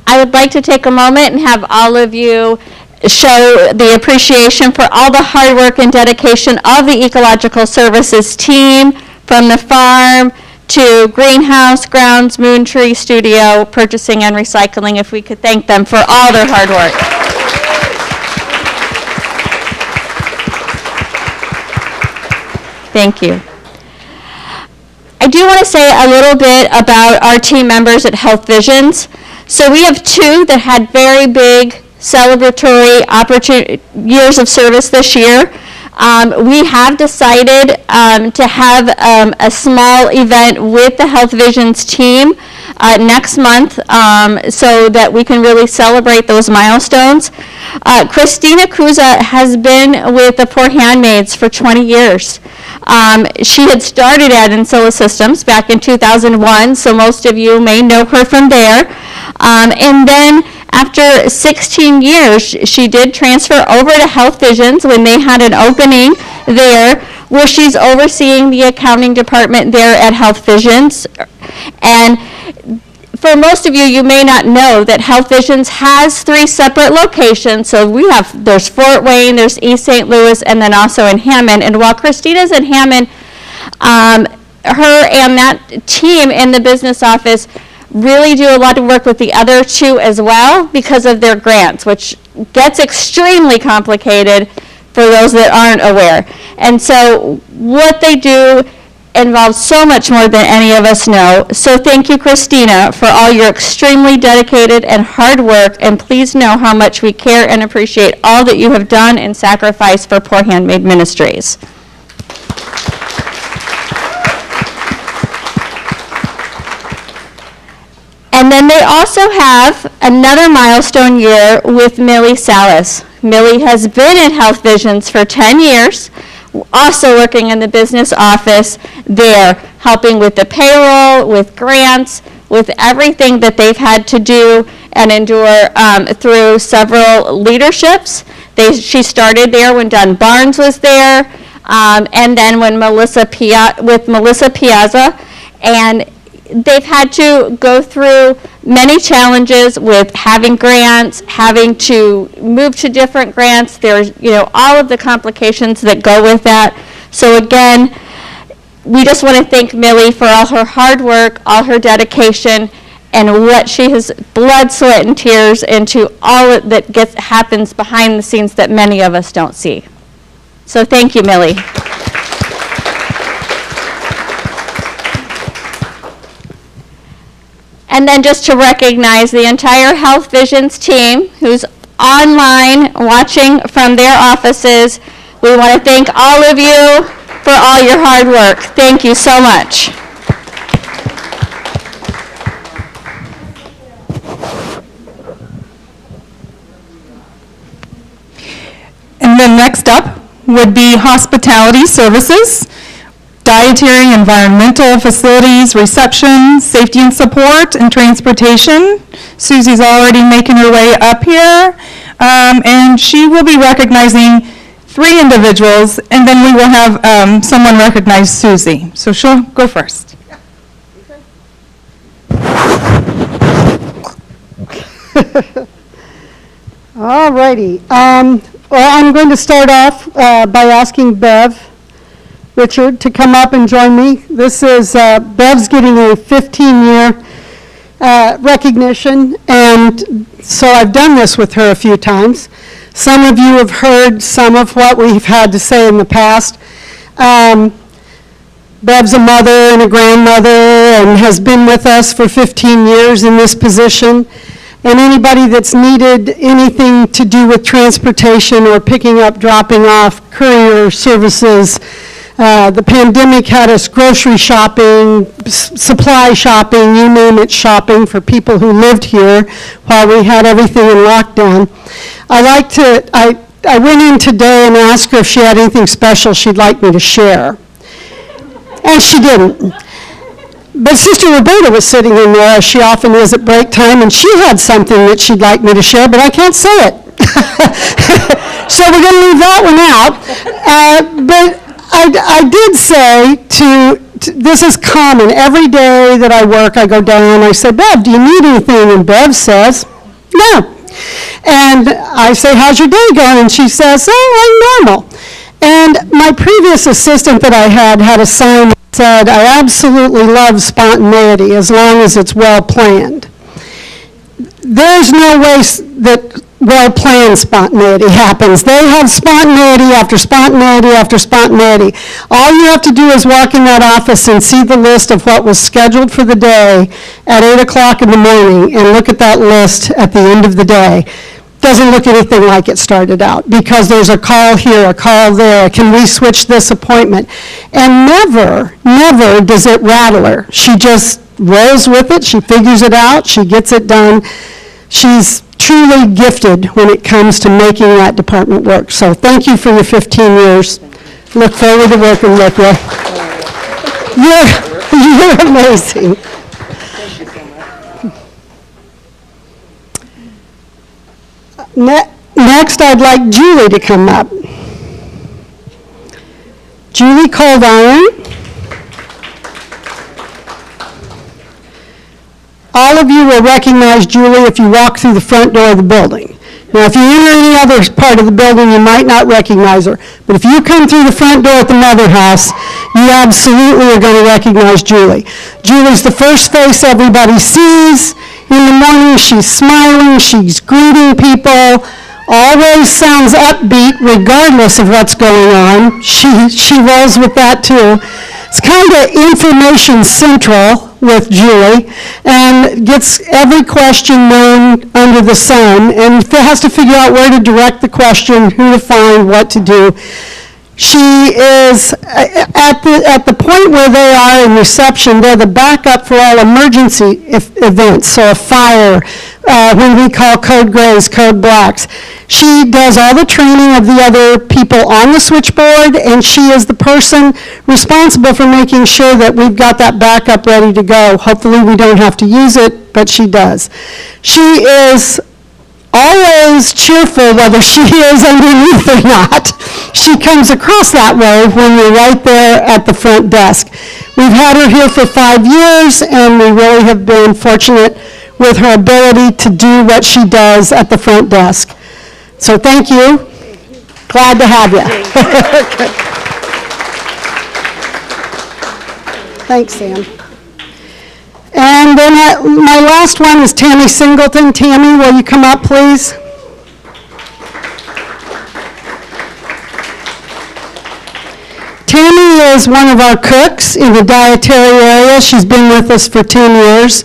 I would like to take a moment and have all of you show the appreciation for all the hard work and dedication of the Ecological Services team, from the farm to greenhouse, grounds, moon tree studio, purchasing and recycling. If we could thank them for all their hard work. Thank you. I do want to say a little bit about our team members at Health Visions. So we have two that had very big celebratory years of service this year. We have decided to have a small event with the Health Visions team next month so that we can really celebrate those milestones. Christina Kuza has been with the Poor Handmaids for 20 years. She had started at Ancilla Systems back in 2001, so most of you may know her from there. And then after 16 years, she did transfer over to Health Visions when they had an opening there, where she's overseeing the accounting department there at Health Visions. And for most of you, you may not know that Health Visions has 3 separate locations. So there's Fort Wayne, there's East St. Louis, and then also in Hammond. And while Christina's in Hammond, her and that team in the business office really do a lot of work with the other 2 as well because of their grants, which gets extremely complicated for those that aren't aware. And so what they do involves so much more than any of us know. So thank you, Christina, for all your extremely dedicated and hard work, and please know how much we care and appreciate all that you have done and sacrificed for Poor Handmaid Ministries. And then they also have another milestone year with Millie Salas. Millie has been at Health Visions for 10 years, also working in the business office there, helping with the payroll, with grants, with everything that they've had to do and endure through several leaderships. She started there when Don Barnes was there, and then when Melissa Piazza, and they've had to go through many challenges with having grants, having to move to different grants. There's, all of the complications that go with that. So again, we just want to thank Millie for all her hard work, all her dedication, and what she has blood, sweat, and tears into all that happens behind the scenes that many of us don't see. So thank you, Millie. And then just to recognize the entire Health Visions team who's online watching from their offices. We want to thank all of you for all your hard work. Thank you so much. And then next up would be hospitality services, dietary, environmental facilities, reception, safety and support, and transportation. Susie's already making her way up here, and she will be recognizing 3 individuals, and then we will have someone recognize Susie. So she'll go first. All righty. Well, I'm going to start off by asking Bev Richard to come up and join me. This is, Bev's getting a 15-year recognition, and so I've done this with her a few times. Some of you have heard some of what we've had to say in the past. Bev's a mother and a grandmother and has been with us for 15 years in this position. and anybody that's needed anything to do with transportation or picking up, dropping off, courier services. The pandemic had us grocery shopping, supply shopping, you name it, shopping for people who lived here while we had everything in lockdown. I went in today and asked her if she had anything special she'd like me to share. And she didn't. But Sister Roberta was sitting in there, as she often is at break time, and she had something that she'd like me to share, but I can't say it. So we're going to leave that one out. But I did say this is common. Every day that I work, I go down, I say, Bev, do you need anything? And Bev says, no. And I say, how's your day going? And she says, oh, like normal. And my previous assistant that I had a sign that said, I absolutely love spontaneity as long as it's well planned. There's no way that well-planned spontaneity happens. They have spontaneity after spontaneity after spontaneity. All you have to do is walk in that office and see the list of what was scheduled for the day at 8 o'clock in the morning and look at that list at the end of the day. Doesn't look anything like it started out because there's a call here, a call there. Can we switch this appointment? And never does it rattle her. She just rolls with it. She figures it out. She gets it done. She's truly gifted when it comes to making that department work. So thank you for your 15 years. Look forward to working with you. You're amazing. Next, I'd like Julie to come up. Julie Coldiron. All of you will recognize Julie if you walk through the front door of the building. Now, if you enter any other part of the building, you might not recognize her. But if you come through the front door at the Mother House, you absolutely are going to recognize Julie. Julie's the first face everybody sees. In the morning, she's smiling, she's greeting people, always sounds upbeat regardless of what's going on. She rolls with that too. It's kind of information central with Julie and gets every question known under the sun and has to figure out where to direct the question, who to find, what to do. She is, at the point where they are in reception, they're the backup for all emergency events, so a fire, when we call code grays, code blacks. She does all the training of the other people on the switchboard, and she is the person responsible for making sure that we've got that backup ready to go. Hopefully we don't have to use it, but she does. She is always cheerful whether she is underneath or not. She comes across that way when we're right there at the front desk. We've had her here for 5 years, and we really have been fortunate with her ability to do what she does at the front desk. So thank you. Glad to have you. Thanks, Sam. And then my last one is Tammy Singleton. Tammy, will you come up, please? Tammy is one of our cooks in the dietary area. She's been with us for 10 years.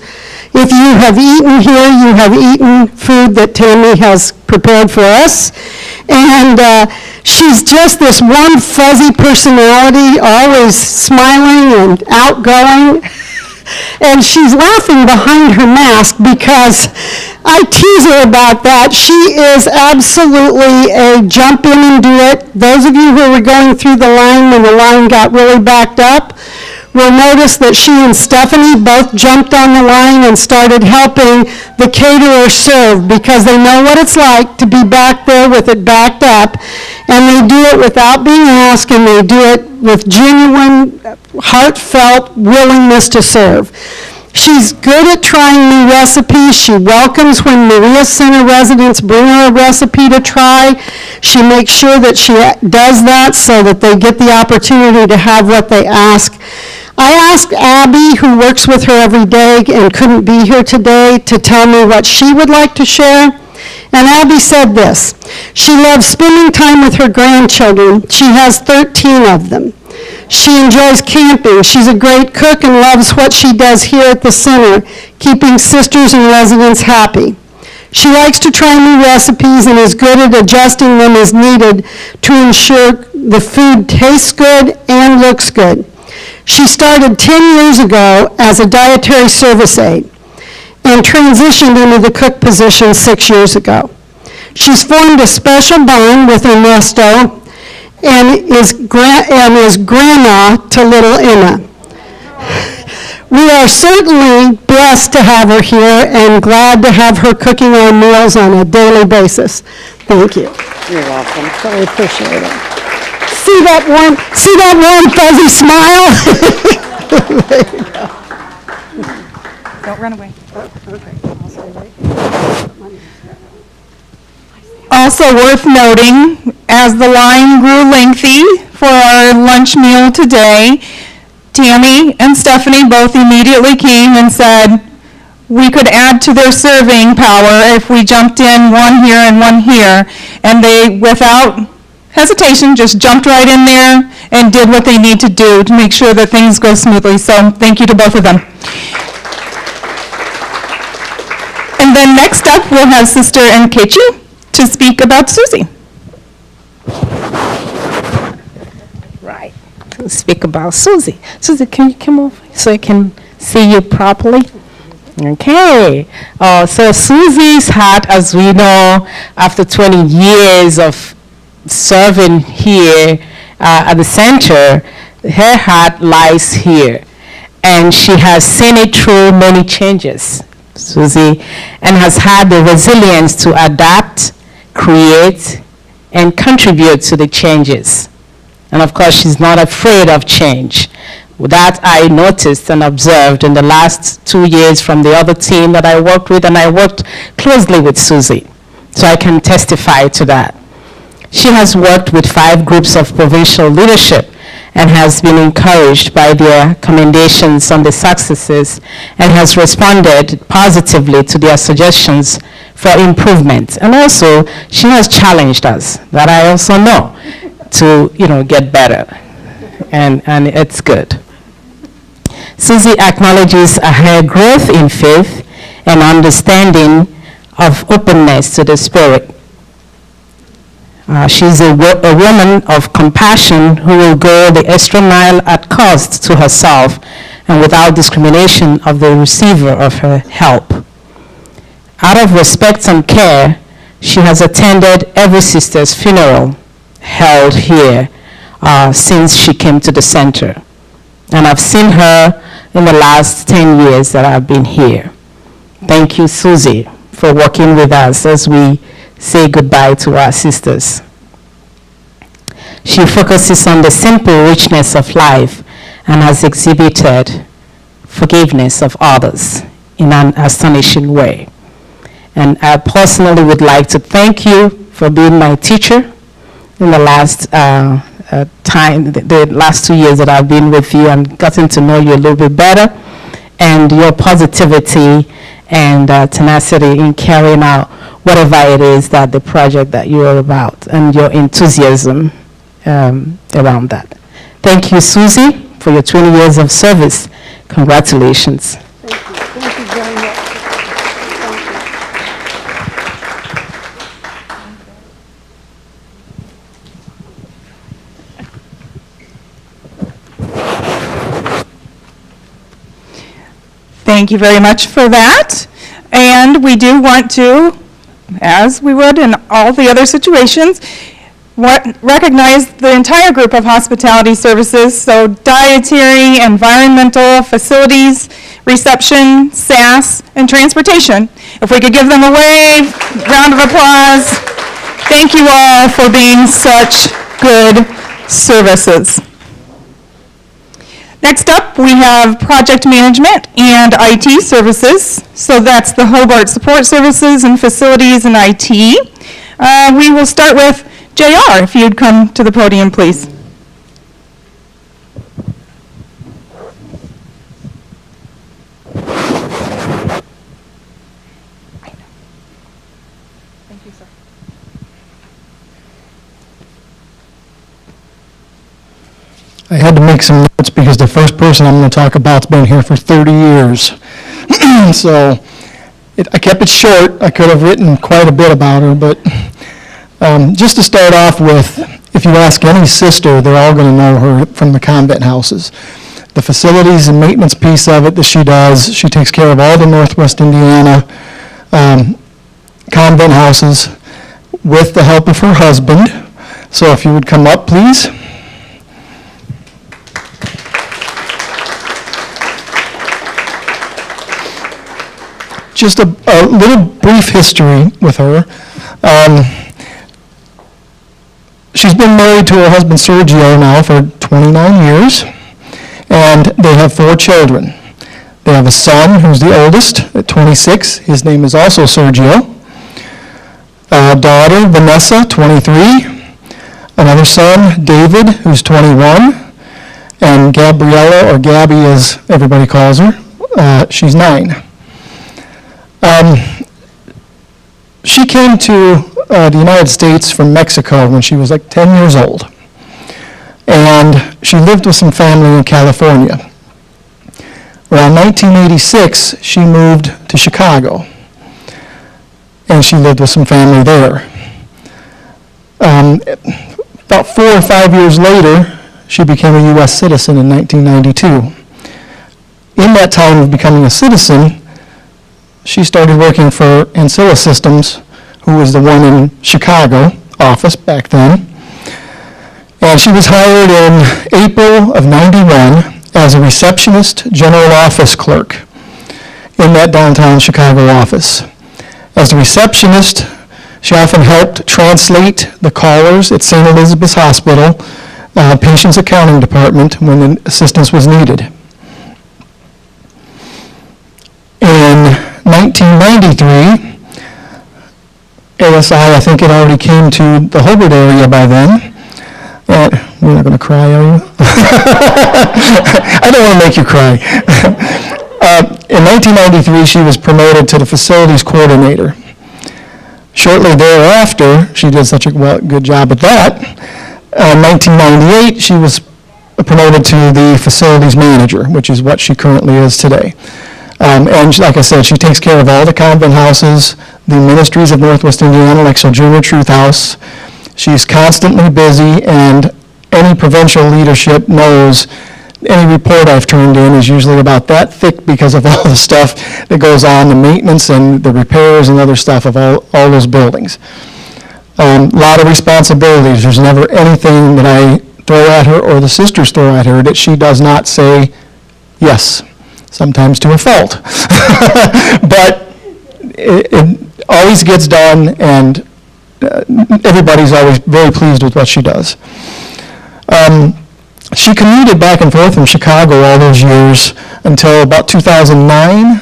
If you have eaten here, you have eaten food that Tammy has prepared for us. And she's just this one fuzzy personality, always smiling and outgoing. And she's laughing behind her mask because I tease her about that. She is absolutely a jump in and do it. Those of you who were going through the line when the line got really backed up will notice that she and Stephanie both jumped on the line and started helping the caterer serve because they know what it's like to be back there with it backed up. And they do it without being asked, and they do it with genuine, heartfelt willingness to serve. She's good at trying new recipes. She welcomes when Maria Center residents bring her a recipe to try. She makes sure that she does that so that they get the opportunity to have what they ask. I asked Abby, who works with her every day and couldn't be here today, to tell me what she would like to share. And Abby said this: she loves spending time with her grandchildren. She has 13 of them. She enjoys camping. She's a great cook and loves what she does here at the center, keeping sisters and residents happy. She likes to try new recipes and is good at adjusting them as needed to ensure the food tastes good and looks good. She started 10 years ago as a dietary service aide and transitioned into the cook position 6 years ago. She's formed a special bond with Ernesto and is grandma to little Emma. We are certainly blessed to have her here and glad to have her cooking our meals on a daily basis. Thank you. You're welcome. I appreciate it. See that warm, fuzzy smile? There you go. Don't run away. Okay, I'll stay right. Also worth noting, as the line grew lengthy for our lunch meal today, Tammy and Stephanie both immediately came and said we could add to their serving power if we jumped in one here and one here. And they, without hesitation, just jumped right in there and did what they need to do to make sure that things go smoothly. So thank you to both of them. And then next up, we'll have Sister Nkechi to speak about Susie. Right. Speak about Susie. Susie, can you come over so I can see you properly? Okay. So Susie's heart, as we know, after 20 years of serving here at the center, her heart lies here. And she has seen it through many changes, Susie, and has had the resilience to adapt, create, and contribute to the changes. And of course, she's not afraid of change. That I noticed and observed in the last 2 years from the other team that I worked with, and I worked closely with Susie. So I can testify to that. She has worked with 5 groups of provincial leadership and has been encouraged by their commendations on the successes and has responded positively to their suggestions for improvement. And also, she has challenged us, that I also know, to get better. And it's good. Susie acknowledges her growth in faith and understanding of openness to the Spirit. She's a woman of compassion who will go the extra mile at cost to herself and without discrimination of the receiver of her help. Out of respect and care, she has attended every sister's funeral held here since she came to the center. And I've seen her in the last 10 years that I've been here. Thank you, Susie, for working with us as we say goodbye to our sisters. She focuses on the simple richness of life and has exhibited forgiveness of others in an astonishing way. And I personally would like to thank you for being my teacher in the last the last 2 years that I've been with you and gotten to know you a little bit better, and your positivity and tenacity in carrying out whatever it is that the project that you are about, and your enthusiasm around that. Thank you, Susie, for your 20 years of service. Congratulations. Thank you. Thank you very much. Thank you very much for that. And we do want to, as we would in all the other situations, recognize the entire group of hospitality services, so dietary, environmental, facilities, reception, SAS, and transportation. If we could give them a wave, round of applause. Thank you all for being such good services. Next up, we have project management and IT services. So that's the Hobart Support Services and Facilities and IT. We will start with JR, if you'd come to the podium, please. Thank you, sir. I had to make some notes because the first person I'm going to talk about has been here for 30 years. So I kept it short. I could have written quite a bit about her, but just to start off with, if you ask any sister, they're all going to know her from the convent houses. The facilities and maintenance piece of it that she does, she takes care of all the Northwest Indiana convent houses with the help of her husband. So if you would come up, please. Just a little brief history with her. She's been married to her husband Sergio now for 29 years, and they have 4 children. They have a son who's the oldest at 26. His name is also Sergio. A daughter, Vanessa, 23. Another son, David, who's 21. And Gabriella, or Gabby as everybody calls her, she's 9. She came to the United States from Mexico when she was like 10 years old. And she lived with some family in California. Around 1986, she moved to Chicago. And she lived with some family there. About 4 or 5 years later, she became a U.S. citizen in 1992. In that time of becoming a citizen, she started working for Ancilla Systems, who was the one in Chicago office back then. And she was hired in April of 91 as a receptionist general office clerk in that downtown Chicago office. As a receptionist, she often helped translate the callers at St. Elizabeth's Hospital, patient's accounting department, when the assistance was needed. In 1993, ASI, I think it already came to the Hobart area by then. You're not going to cry, are you? I don't want to make you cry. In 1993, she was promoted to the facilities coordinator. Shortly thereafter, she did such a good job at that. In 1998, she was promoted to the facilities manager, which is what she currently is today. And like I said, she takes care of all the convent houses, the ministries of Northwest Indiana, like Sojourner Truth House. She's constantly busy, and any provincial leadership knows any report I've turned in is usually about that thick because of all the stuff that goes on, the maintenance and the repairs and other stuff of all those buildings. A lot of responsibilities. There's never anything that I throw at her or the sisters throw at her that she does not say yes. Sometimes to a fault. But it always gets done, and everybody's always very pleased with what she does. She commuted back and forth from Chicago all those years until about 2009,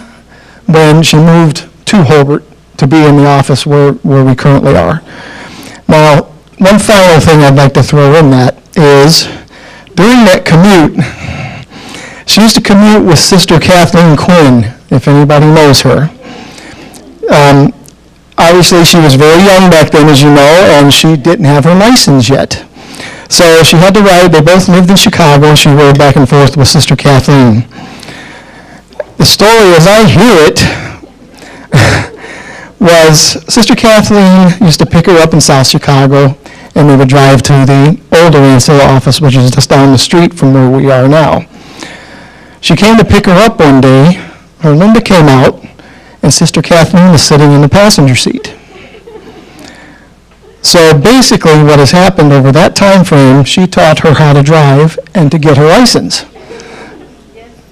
when she moved to Hobart to be in the office where we currently are. Now, one final thing I'd like to throw in that is, during that commute, she used to commute with Sister Kathleen Quinn, if anybody knows her. Obviously, she was very young back then, as you know, and she didn't have her license yet. So she had to ride. They both lived in Chicago, and she rode back and forth with Sister Kathleen. The story, as I hear it, was Sister Kathleen used to pick her up in South Chicago, and they would drive to the older Ancilla office, which is just down the street from where we are now. She came to pick her up one day. Her Linda came out, and Sister Kathleen was sitting in the passenger seat. So basically what has happened over that time frame, she taught her how to drive and to get her license.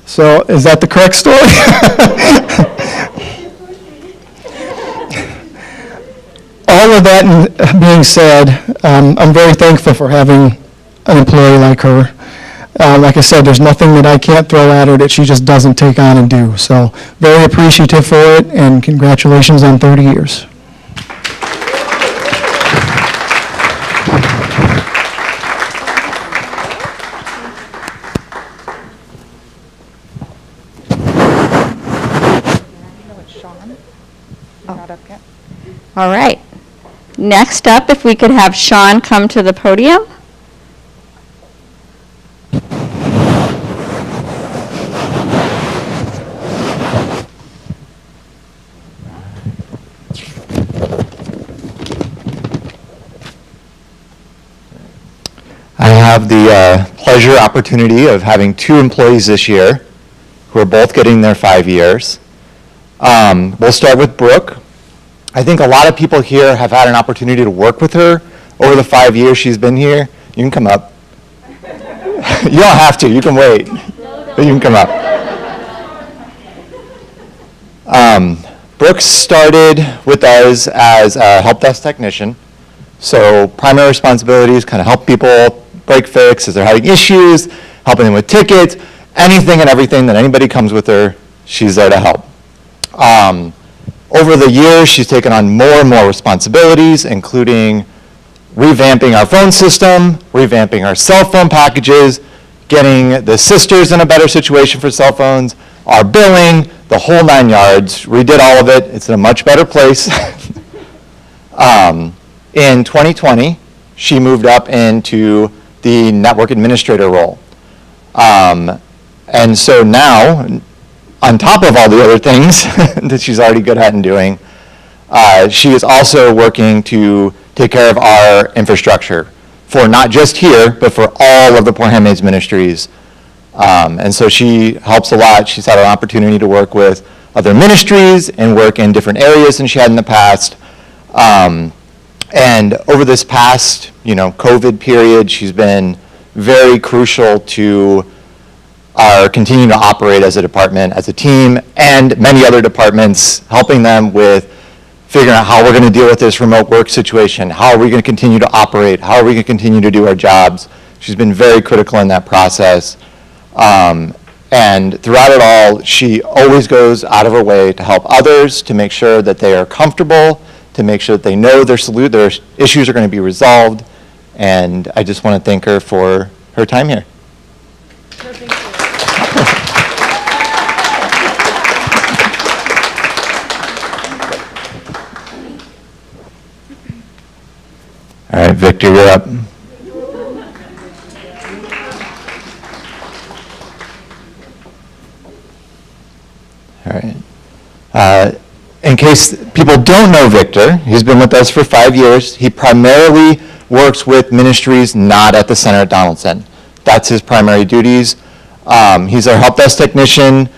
So is that the correct story? All of that being said, I'm very thankful for having an employee like her. Like I said, there's nothing that I can't throw at her that she just doesn't take on and do. So very appreciative for it, and congratulations on 30 years. All right. Next up, if we could have Sean come to the podium. have the pleasure, opportunity of having 2 employees this year who are both getting their 5 years. We'll start with Brooke. I think a lot of people here have had an opportunity to work with her over the 5 years she's been here. You can come up. You don't have to, you can wait. But you can come up. Brooke started with us as a help desk technician. So primary responsibilities, kind of help people break fix as they're having issues, helping them with tickets, anything and everything that anybody comes with her, she's there to help. Over the years, she's taken on more and more responsibilities, including revamping our phone system, revamping our cell phone packages, getting the sisters in a better situation for cell phones, our billing, the whole 9 yards. Redid all of it. It's in a much better place. In 2020, she moved up into the network administrator role. And so now, on top of all the other things that she's already good at and doing, she is also working to take care of our infrastructure for not just here, but for all of the Poor Handmaids Ministries. And so she helps a lot. She's had an opportunity to work with other ministries and work in different areas than she had in the past. And over this past, COVID period, she's been very crucial to our continuing to operate as a department, as a team, and many other departments, helping them with figuring out how we're going to deal with this remote work situation, how are we going to continue to operate, how are we going to continue to do our jobs. She's been very critical in that process. And throughout it all, she always goes out of her way to help others, to make sure that they are comfortable, to make sure that they know their issues are going to be resolved. And I just want to thank her for her time here. All right, Victor, you're up. All right. In case people don't know Victor, he's been with us for 5 years. He primarily works with ministries not at the center at Donaldson. That's his primary duties. He's our help desk technician,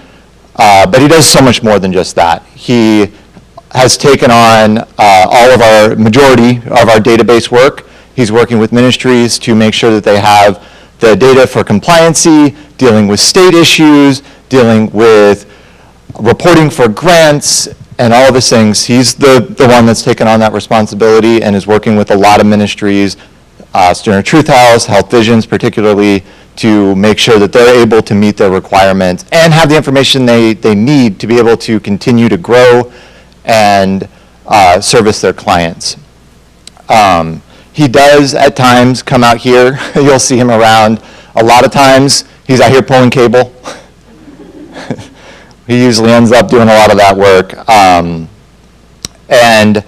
but he does so much more than just that. He has taken on majority of our database work. He's working with ministries to make sure that they have the data for compliancy, dealing with state issues, dealing with reporting for grants, and all of these things. He's the one that's taken on that responsibility and is working with a lot of ministries, Stoner Truth House, Health Visions particularly, to make sure that they're able to meet their requirements and have the information they need to be able to continue to grow and service their clients. He does at times come out here. You'll see him around. A lot of times he's out here pulling cable. He usually ends up doing a lot of that work. And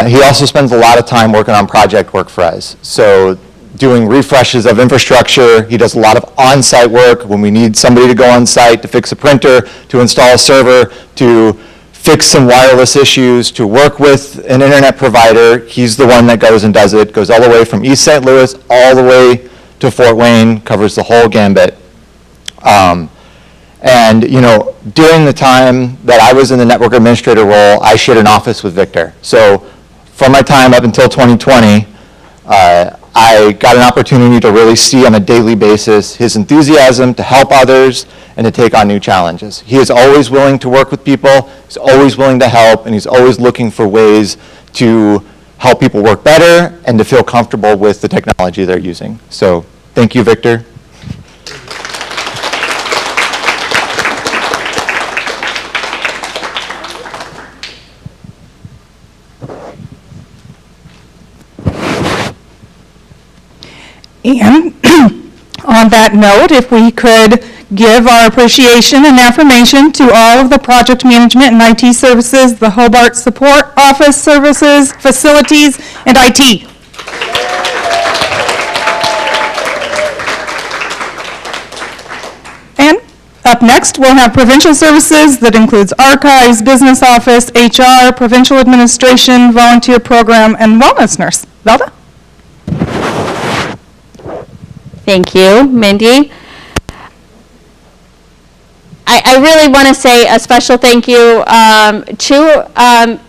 he also spends a lot of time working on project work for us. So doing refreshes of infrastructure. He does a lot of on-site work when we need somebody to go on site to fix a printer, to install a server, to fix some wireless issues, to work with an internet provider. He's the one that goes and does it. Goes all the way from East St. Louis all the way to Fort Wayne, covers the whole gambit. And during the time that I was in the network administrator role, I shared an office with Victor. So from my time up until 2020, I got an opportunity to really see on a daily basis his enthusiasm to help others and to take on new challenges. He is always willing to work with people, he's always willing to help, and he's always looking for ways to help people work better and to feel comfortable with the technology they're using. So thank you, Victor. And on that note, if we could give our appreciation and affirmation to all of the project management and IT services, the Hobart Support Office Services, Facilities, and IT. And up next, we'll have provincial services that includes archives, business office, HR, provincial administration, volunteer program, and wellness nurse. Velda? Thank you, Mindy. I really want to say a special thank you to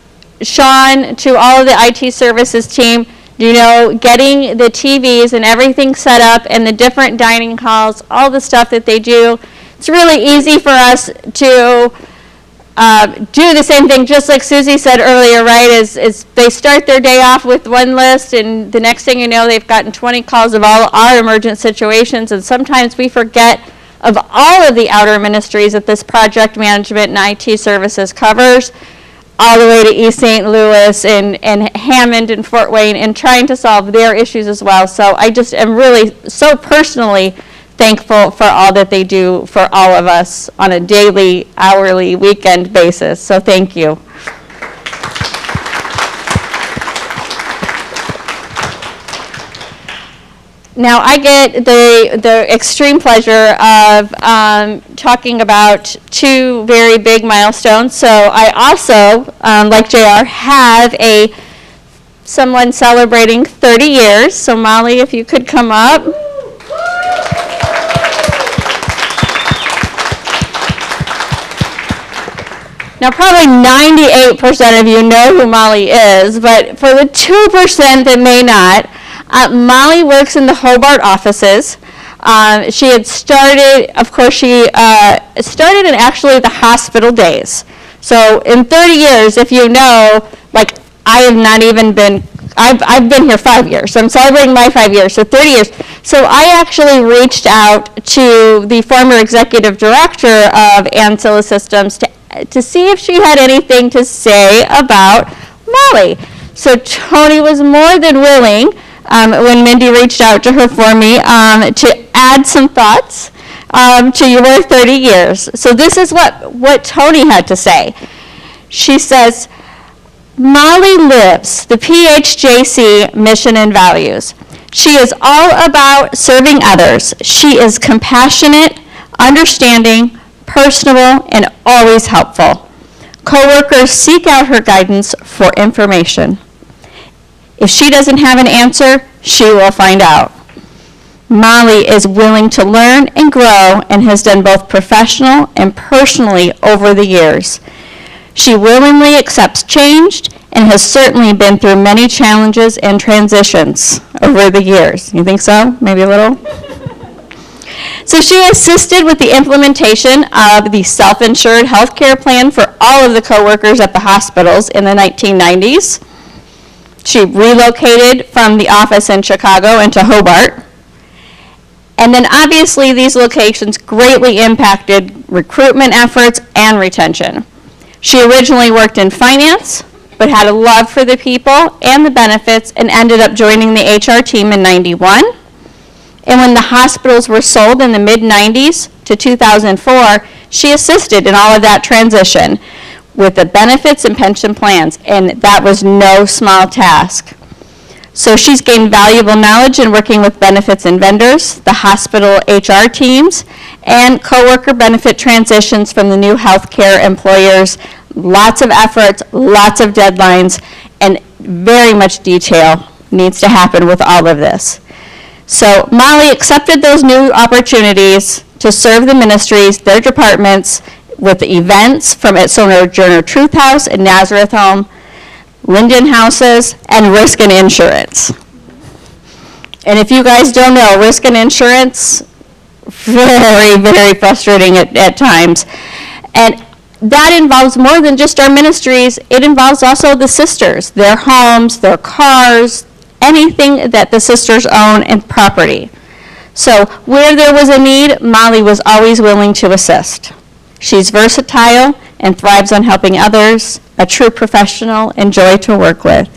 Sean, to all of the IT services team. You know, getting the TVs and everything set up and the different dining halls, all the stuff that they do. It's really easy for us to do the same thing, just like Susie said earlier, right, is they start their day off with one list, and the next thing you know, they've gotten 20 calls of all our emergent situations, and sometimes we forget of all of the outer ministries that this project management and IT services covers, all the way to East St. Louis and Hammond and Fort Wayne, and trying to solve their issues as well. So I just am really so personally thankful for all that they do for all of us on a daily, hourly, weekend basis. So thank you. Now I get the extreme pleasure of talking about two very big milestones. So I also, like JR, have someone celebrating 30 years. So Molly, if you could come up. Now, probably 98% of you know who Molly is, but for the 2% that may not, Molly works in the Hobart offices. She had started, of course, she started in actually the hospital days. So in 30 years, if you know, like I have not even been, I've been here 5 years, so I'm celebrating my 5 years, so 30 years. So I actually reached out to the former executive director of Ancilla Systems to see if she had anything to say about Molly. So Tony was more than willing, when Mindy reached out to her for me, to add some thoughts to your 30 years. So this is what Tony had to say. She says, Molly lives the PHJC mission and values. She is all about serving others. She is compassionate, understanding, personable, and always helpful. Coworkers seek out her guidance for information. If she doesn't have an answer, she will find out. Molly is willing to learn and grow and has done both professional and personally over the years. She willingly accepts change and has certainly been through many challenges and transitions over the years. You think so? Maybe a little? So she assisted with the implementation of the self-insured health care plan for all of the coworkers at the hospitals in the 1990s. She relocated from the office in Chicago into Hobart. And then obviously these locations greatly impacted recruitment efforts and retention. She originally worked in finance, but had a love for the people and the benefits and ended up joining the HR team in '91. And when the hospitals were sold in the mid-90s to 2004, she assisted in all of that transition with the benefits and pension plans, and that was no small task. So she's gained valuable knowledge in working with benefits and vendors, the hospital HR teams, and coworker benefit transitions from the new healthcare employers. Lots of efforts, lots of deadlines, and very much detail needs to happen with all of this. So Molly accepted those new opportunities to serve the ministries, their departments, with the events from its Sojourner Truth House and Nazareth Home, Linden Houses, and Risk and Insurance. And if you guys don't know, Risk and Insurance, very, very frustrating at times. And that involves more than just our ministries. It involves also the sisters, their homes, their cars, anything that the sisters own and property. So where there was a need, Molly was always willing to assist. She's versatile and thrives on helping others, a true professional and joy to work with.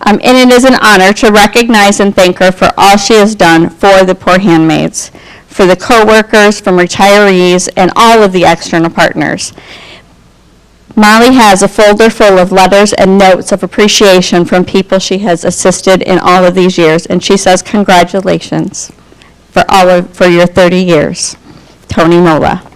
And it is an honor to recognize and thank her for all she has done for the poor handmaids, for the co-workers, from retirees, and all of the external partners. Molly has a folder full of letters and notes of appreciation from people she has assisted in all of these years, and she says congratulations for your 30 years, Tony Mola.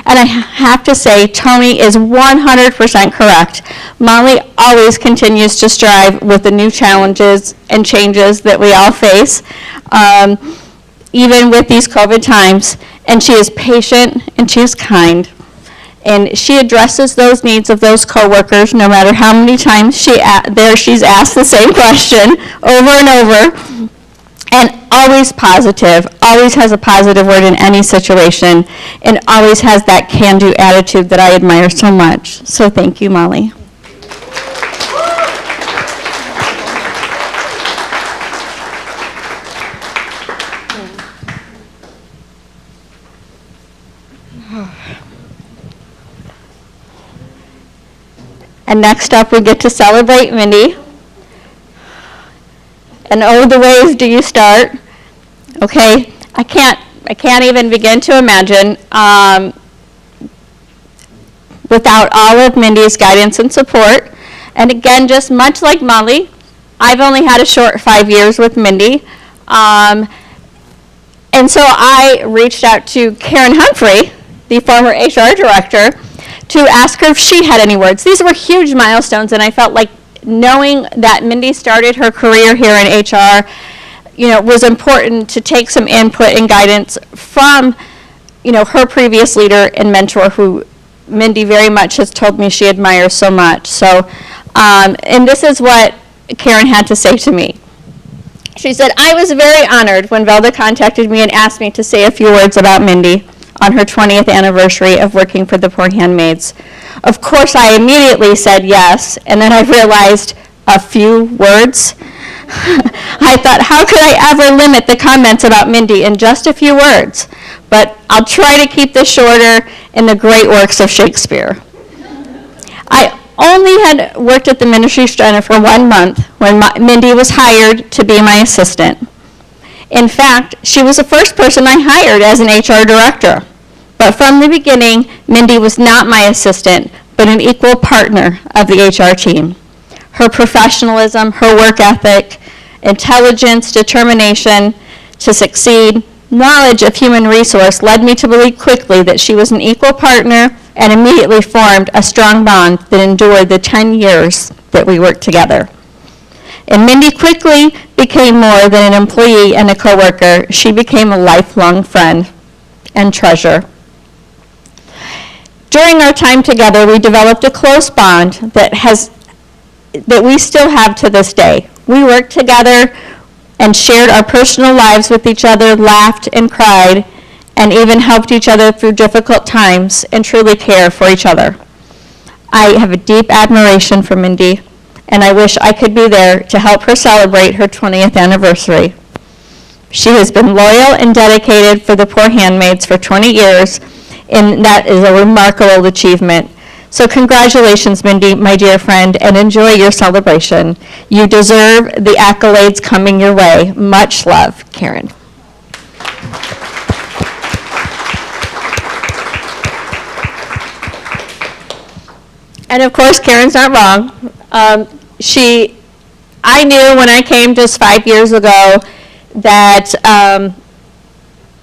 And I have to say, Tony is 100% correct. Molly always continues to strive with the new challenges and changes that we all face. even with these COVID times, and she is patient and she is kind. And she addresses those needs of those coworkers no matter how many times she's asked the same question over and over. And always positive, always has a positive word in any situation, and always has that can-do attitude that I admire so much. So thank you, Molly. And next up, we get to celebrate Mindy. And oh, the ways do you start? Okay, I can't even begin to imagine without all of Mindy's guidance and support. And again, just much like Molly, I've only had a short 5 years with Mindy. And so I reached out to Karen Humphrey, the former HR director, to ask her if she had any words. These were huge milestones, and I felt like knowing that Mindy started her career here in HR, was important to take some input and guidance from, her previous leader and mentor, who Mindy very much has told me she admires so much. So, and this is what Karen had to say to me. She said, "I was very honored when Velda contacted me and asked me to say a few words about Mindy on her 20th anniversary of working for the Poor Handmaids. Of course, I immediately said yes, and then I realized a few words. I thought, how could I ever limit the comments about Mindy in just a few words? But I'll try to keep this shorter in the great works of Shakespeare. I only had worked at the Ministry Center for 1 month when Mindy was hired to be my assistant. In fact, she was the first person I hired as an HR director. But from the beginning, Mindy was not my assistant, but an equal partner of the HR team. Her professionalism, her work ethic, intelligence, determination to succeed, knowledge of human resource led me to believe quickly that she was an equal partner, and immediately formed a strong bond that endured the 10 years that we worked together. And Mindy quickly became more than an employee and a coworker. She became a lifelong friend and treasure. During our time together, we developed a close bond that we still have to this day. We worked together and shared our personal lives with each other, laughed and cried, and even helped each other through difficult times and truly care for each other. I have a deep admiration for Mindy, and I wish I could be there to help her celebrate her 20th anniversary. She has been loyal and dedicated for the Poor Handmaids for 20 years, and that is a remarkable achievement. So congratulations, Mindy, my dear friend, and enjoy your celebration. You deserve the accolades coming your way. Much love, Karen. And of course, Karen's not wrong. I knew when I came just 5 years ago that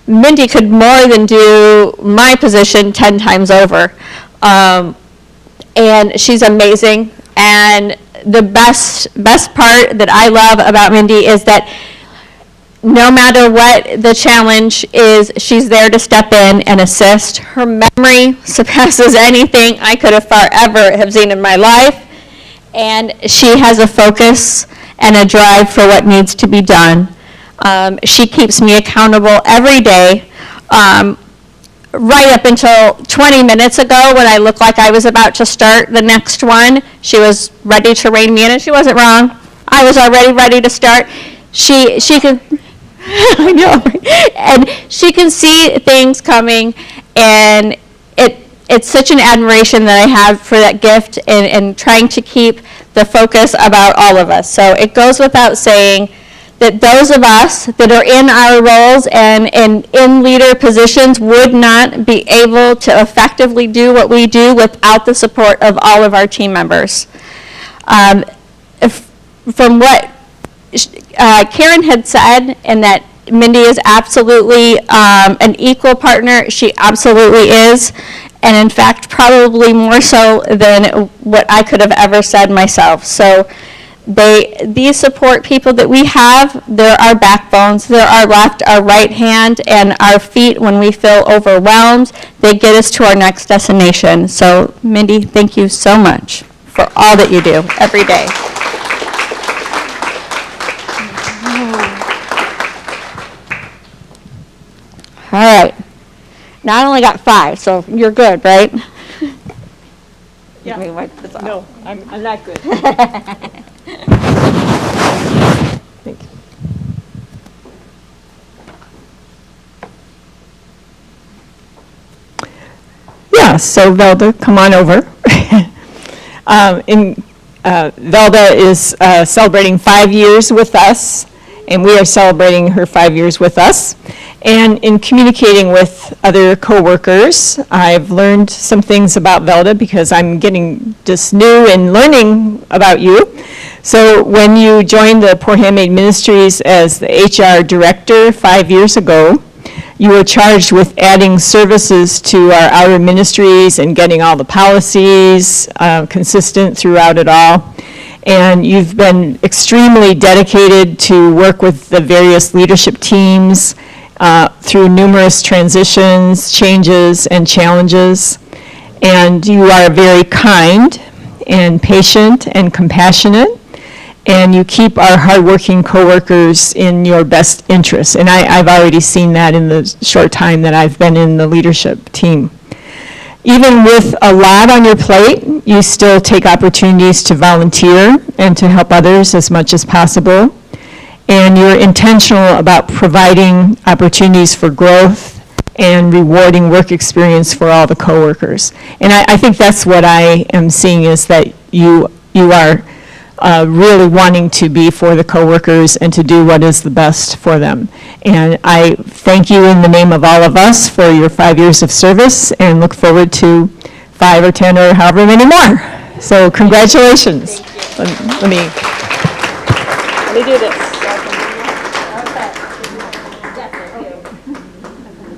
Mindy could more than do my position 10 times over. And she's amazing. And the best part that I love about Mindy is that no matter what the challenge is, she's there to step in and assist. Her memory surpasses anything I could have ever have seen in my life. And she has a focus and a drive for what needs to be done. She keeps me accountable every day. Right up until 20 minutes ago, when I looked like I was about to start the next one, she was ready to rein me in, and she wasn't wrong. I was already ready to start. She can, I know, and she can see things coming, and it's such an admiration that I have for that gift and trying to keep the focus about all of us. So it goes without saying that those of us that are in our roles and in leader positions would not be able to effectively do what we do without the support of all of our team members. From what Karen had said, and that Mindy is absolutely an equal partner, she absolutely is, and in fact probably more so than what I could have ever said myself. So These support people that we have, they're our backbones. They're our left, our right hand, and our feet when we feel overwhelmed. They get us to our next destination. So, Mindy, thank you so much for all that you do every day. All right. Now I only got 5, so you're good, right? Yeah. Let me wipe this off. No, I'm not good. Thank you. Yeah, so Velda, come on over. Velda is celebrating 5 years with us, and we are celebrating her 5 years with us. And in communicating with other coworkers, I've learned some things about Velda because I'm getting just new and learning about you. So when you joined the Poor Handmaid Ministries as the HR director 5 years ago, you were charged with adding services to our outer ministries and getting all the policies consistent throughout it all. And you've been extremely dedicated to work with the various leadership teams through numerous transitions, changes, and challenges. And you are very kind and patient and compassionate, and you keep our hardworking coworkers in your best interest. And I've already seen that in the short time that I've been in the leadership team. Even with a lot on your plate, you still take opportunities to volunteer and to help others as much as possible. And you're intentional about providing opportunities for growth and rewarding work experience for all the coworkers. And I think that's what I am seeing, is that you are really wanting to be for the coworkers and to do what is the best for them. And I thank you in the name of all of us for your 5 years of service, and look forward to 5 or 10 or however many more. So congratulations. Let me do this.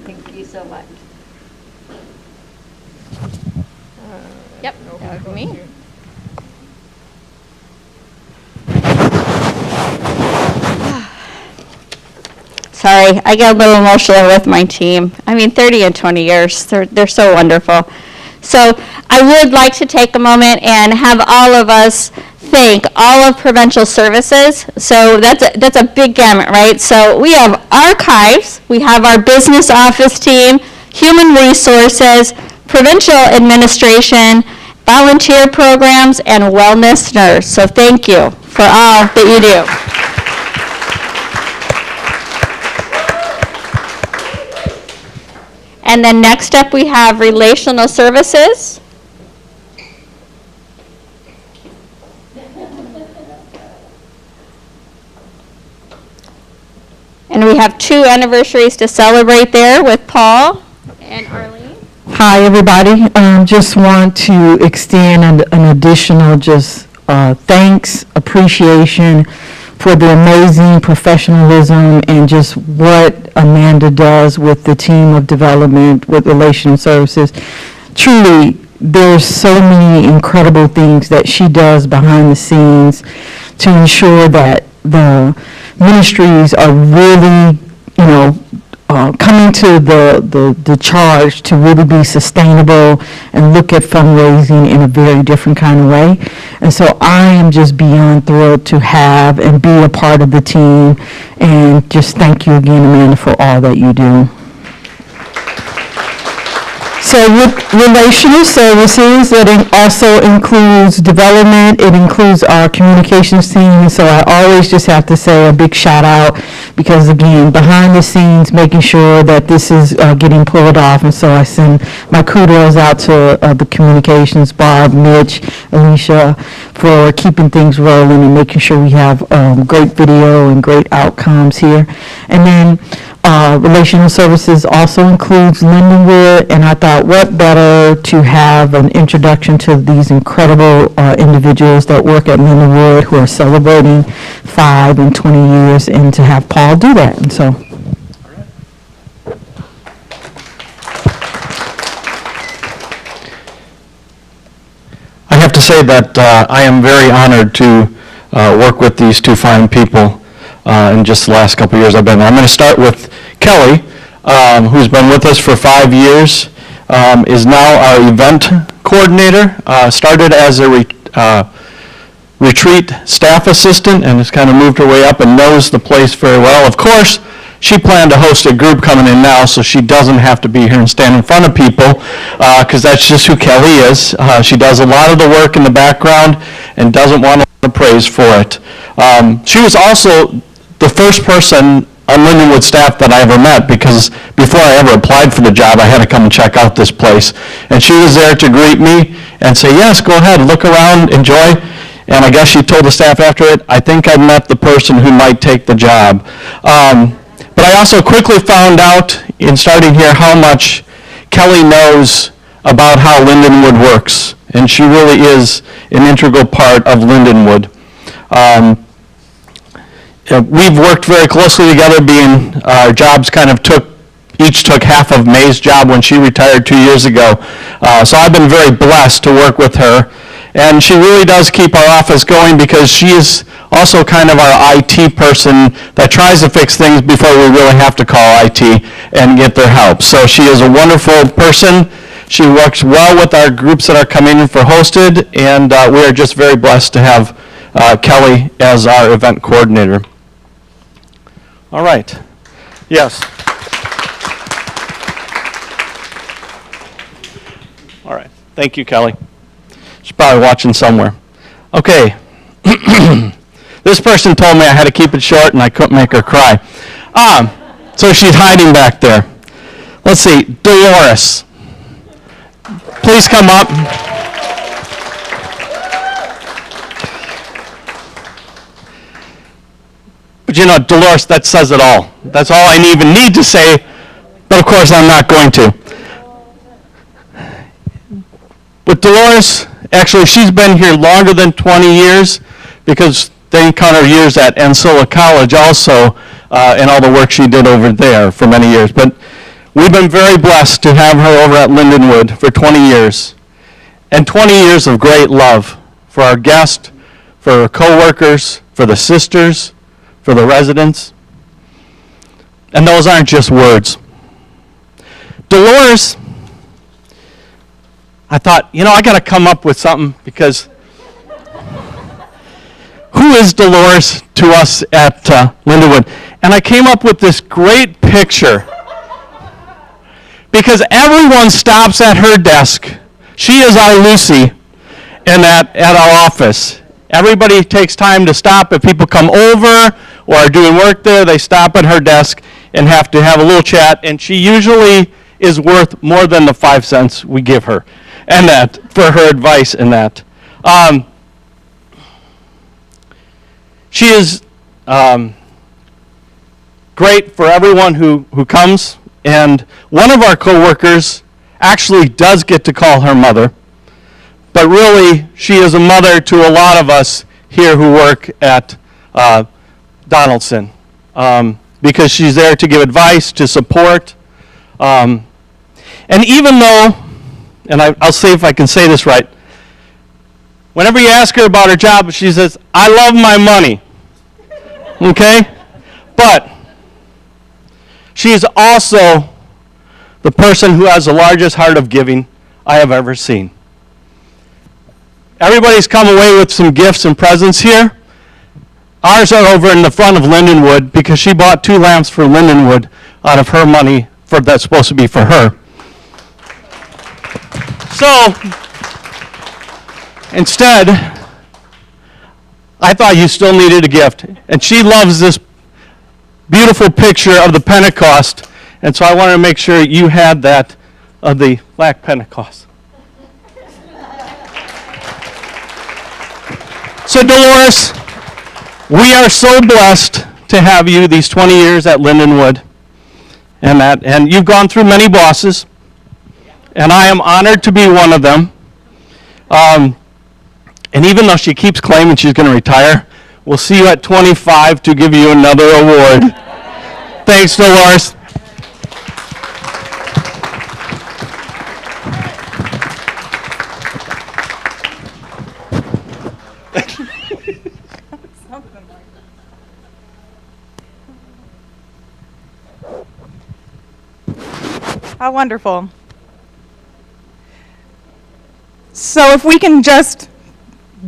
Thank you so much. Yep, that was me. Sorry, I get a little emotional with my team. I mean, 30 and 20 years, they're so wonderful. So I would like to take a moment and have all of us thank all of Provincial Services. So that's a big gamut, right? So we have archives, we have our business office team, human resources, provincial administration, volunteer programs, and wellness nurse. So thank you for all that you do. And then next up we have relational services. And we have 2 anniversaries to celebrate there with Paul and Arlene. Hi, everybody. Just want to extend an additional thanks, appreciation for the amazing professionalism and just what Amanda does with the team of development with relational services. Truly, there's so many incredible things that she does behind the scenes to ensure that the ministries are really, coming to the charge to really be sustainable and look at fundraising in a very different kind of way. And so I am just beyond thrilled to have and be a part of the team, and just thank you again, Amanda, for all that you do. So with relational services, it also includes development, it includes our communications team, so I always just have to say a big shout out, because again, behind the scenes, making sure that this is getting pulled off, and so I send my kudos out to the communications, Barb, Mitch, Alicia, for keeping things rolling and making sure we have great video and great outcomes here. And then relational services also includes Lindenwood, and I thought what better to have an introduction to these incredible individuals that work at Lindenwood who are celebrating 5 and 20 years, and to have Paul do that. And so I have to say that I am very honored to work with these two fine people in just the last couple years I've been there. I'm going to start with Kelly, who's been with us for 5 years, is now our event coordinator, started as a retreat staff assistant and has kind of moved her way up and knows the place very well. Of course, she planned to host a group coming in now, so she doesn't have to be here and stand in front of people, because that's just who Kelly is. She does a lot of the work in the background and doesn't want a lot of praise for it. She was also the first person on Lindenwood staff that I ever met, because before I ever applied for the job, I had to come and check out this place. And she was there to greet me and say, yes, go ahead, look around, enjoy. And I guess she told the staff after it, I think I met the person who might take the job. But I also quickly found out in starting here how much Kelly knows about how Lindenwood works. And she really is an integral part of Lindenwood. We've worked very closely together, being our jobs kind of each took half of May's job when she retired 2 years ago. So I've been very blessed to work with her. And she really does keep our office going, because she is also kind of our IT person that tries to fix things before we really have to call IT and get their help. So she is a wonderful person. She works well with our groups that are coming in for hosted, and we are just very blessed to have Kelly as our event coordinator. All right. Yes. All right. Thank you, Kelly. She's probably watching somewhere. Okay. This person told me I had to keep it short and I couldn't make her cry. So she's hiding back there. Let's see. Dolores. Please come up. But you know, Dolores, that says it all. That's all I even need to say, but of course I'm not going to. But Dolores, actually, she's been here longer than 20 years, because they count her years at Ancilla College also, and all the work she did over there for many years. But we've been very blessed to have her over at Lindenwood for 20 years. And 20 years of great love for our guests, for our co-workers, for the sisters, for the residents. And those aren't just words. Dolores, I thought, I got to come up with something, because who is Dolores to us at Lindenwood? And I came up with this great picture, because everyone stops at her desk. She is our Lucy at our office. Everybody takes time to stop. If people come over or are doing work there, they stop at her desk and have to have a little chat, and she usually is worth more than the 5 cents we give her, and that, for her advice in that. She is great for everyone who comes, and one of our coworkers actually does get to call her mother, but really she is a mother to a lot of us here who work at Donaldson, because she's there to give advice, to support, and even though, and I'll see if I can say this right, whenever you ask her about her job, she says, I love my money, okay? But she is also the person who has the largest heart of giving I have ever seen. Everybody's come away with some gifts and presents here. Ours are over in the front of Lindenwood, because she bought 2 lamps for Lindenwood out of her money that's supposed to be for her. So, instead, I thought you still needed a gift. And she loves this beautiful picture of the Pentecost, and so I wanted to make sure you had that of the Black Pentecost. So Dolores, we are so blessed to have you these 20 years at Lindenwood, and you've gone through many bosses, and I am honored to be one of them. And even though she keeps claiming she's going to retire, we'll see you at 25 to give you another award. Thanks, Dolores. How wonderful. So if we can just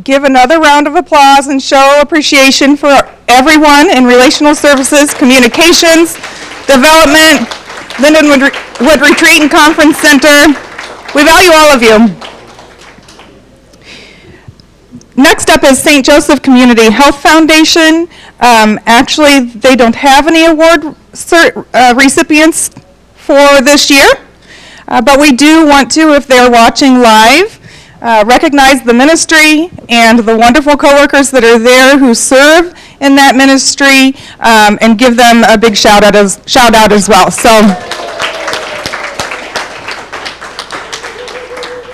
give another round of applause and show appreciation for everyone in Relational Services, Communications, Development, Lindenwood Retreat and Conference Center. We value all of you. Next up is St. Joseph Community Health Foundation. Actually, they don't have any award recipients for this year, but we do want to, if they're watching live, recognize the ministry and the wonderful coworkers that are there who serve in that ministry, and give them a big shout out as well. So,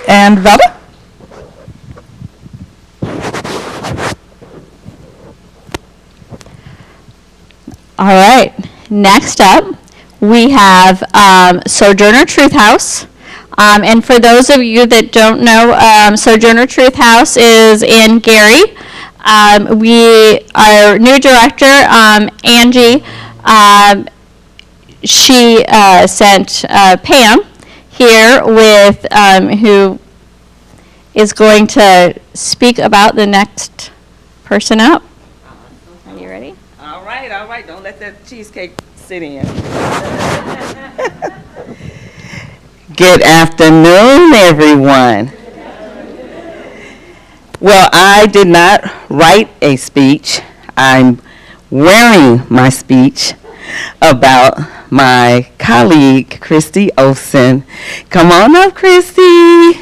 and Velda? All right, next up, we have Sojourner Truth House. And for those of you that don't know, Sojourner Truth House is in Gary. Our new director, Angie, she sent Pam here with, who is going to speak about the next person up. Are you ready? All right. Don't let that cheesecake sit in. Good afternoon, everyone. Well, I did not write a speech. I'm wearing my speech about my colleague, Christy Olson. Come on up, Christy,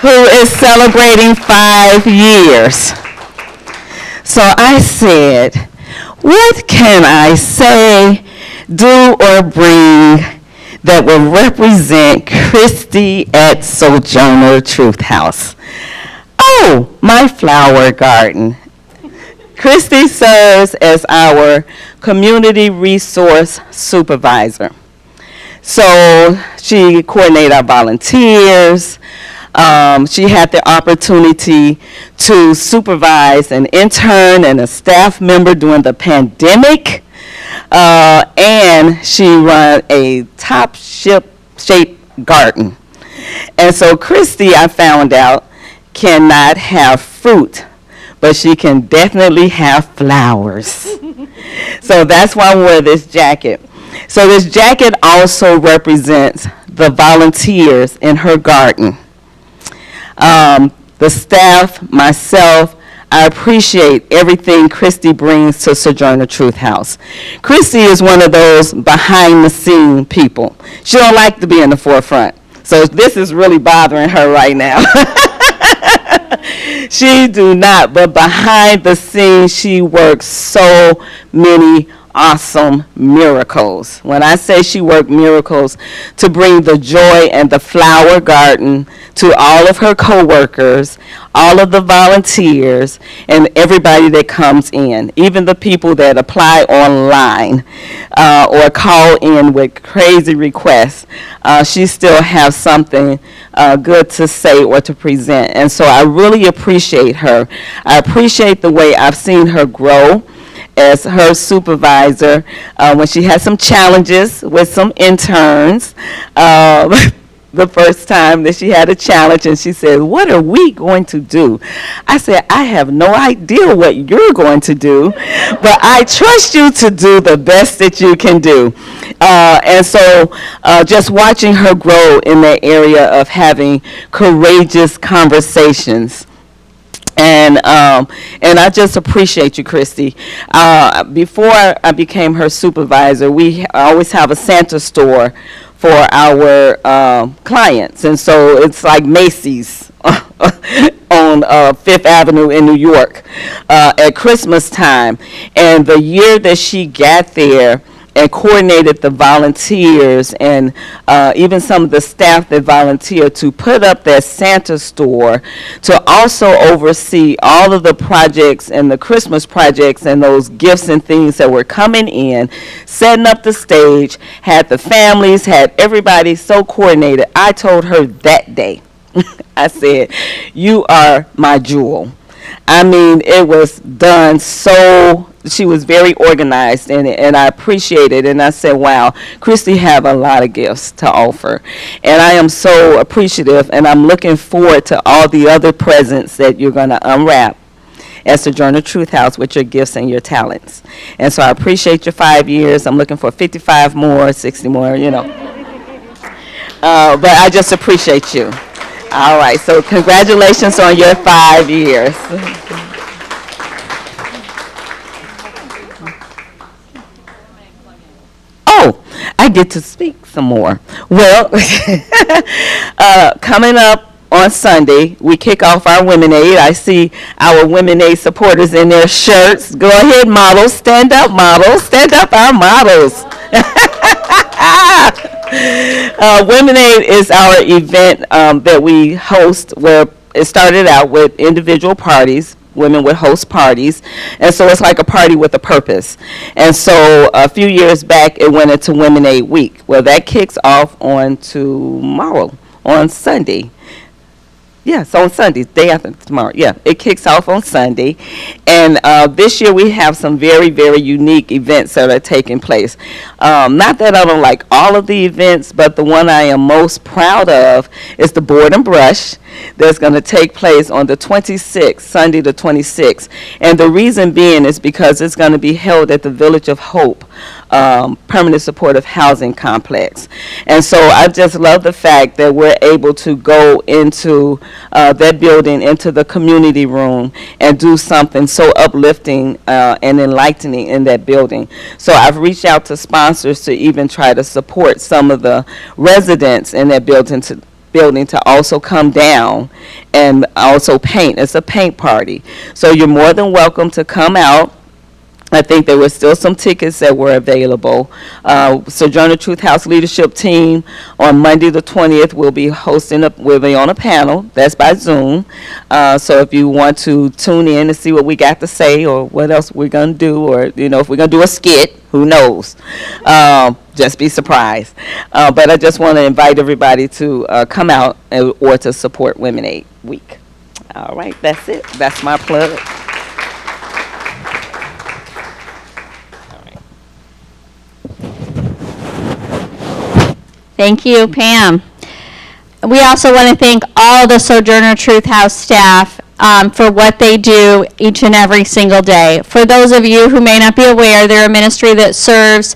who is celebrating 5 years. So I said, what can I say, do, or bring that will represent Christy at Sojourner Truth House? Oh, my flower garden. Christy serves as our community resource supervisor. So she coordinates our volunteers. She had the opportunity to supervise an intern and a staff member during the pandemic. And she ran a top-shaped garden. And so Christy, I found out, cannot have fruit, but she can definitely have flowers. So that's why I wore this jacket. So this jacket also represents the volunteers in her garden. The staff, myself, I appreciate everything Christy brings to Sojourner Truth House. Christy is one of those behind-the-scene people. She don't like to be in the forefront. So this is really bothering her right now. She do not, but behind the scenes, she works so many awesome miracles. When I say she worked miracles to bring the joy and the flower garden to all of her coworkers, all of the volunteers, and everybody that comes in, even the people that apply online or call in with crazy requests, she still has something good to say or to present. And so I really appreciate her. I appreciate the way I've seen her grow as her supervisor when she had some challenges with some interns. The first time that she had a challenge and she said, what are we going to do? I said, I have no idea what you're going to do, but I trust you to do the best that you can do. And so just watching her grow in that area of having courageous conversations. And I just appreciate you, Christy. Before I became her supervisor, we always have a Santa store for our clients. And so it's like Macy's on Fifth Avenue in New York at Christmas time. And the year that she got there and coordinated the volunteers and even some of the staff that volunteered to put up that Santa store, to also oversee all of the projects and the Christmas projects and those gifts and things that were coming in, setting up the stage, had the families, had everybody so coordinated. I told her that day, I said, you are my jewel. I mean, it was done so she was very organized in it, and I appreciate it. And I said, wow, Christy have a lot of gifts to offer. And I am so appreciative, and I'm looking forward to all the other presents that you're going to unwrap at Sojourner Truth House with your gifts and your talents. And so I appreciate your 5 years. I'm looking for 55 more, 60 more, you know. But I just appreciate you. All right, so congratulations on your 5 years. Oh, I get to speak some more. Well, coming up on Sunday, we kick off our Women Aid. I see our Women Aid supporters in their shirts. Go ahead, models. Stand up, models. Stand up, our models. Women Aid is our event that we host, where it started out with individual parties. Women would host parties, and so it's like a party with a purpose. And so a few years back, it went into Women Aid Week. Well, that kicks off on tomorrow, on Sunday. Yes, on Sunday, day after tomorrow. Yeah, it kicks off on Sunday. And this year we have some very, very unique events that are taking place. Not that I don't like all of the events, but the one I am most proud of is the Board and Brush that's going to take place on the 26th, Sunday the 26th. And the reason being is because it's going to be held at the Village of Hope Permanent Supportive Housing Complex. And so I just love the fact that we're able to go into that building, into the community room, and do something so uplifting and enlightening in that building. So I've reached out to sponsors to even try to support some of the residents in that building to also come down and also paint. It's a paint party. So you're more than welcome to come out. I think there were still some tickets that were available. Sojourner Truth House leadership team on Monday the 20th will be we'll be on a panel. That's by Zoom. So if you want to tune in to see what we got to say, or what else we're going to do, or, you know, if we're going to do a skit, who knows? Just be surprised. But I just want to invite everybody to come out or to support Women Aid Week. All right, that's it. That's my plug. Thank you, Pam. We also want to thank all the Sojourner Truth House staff for what they do each and every single day. For those of you who may not be aware, they're a ministry that serves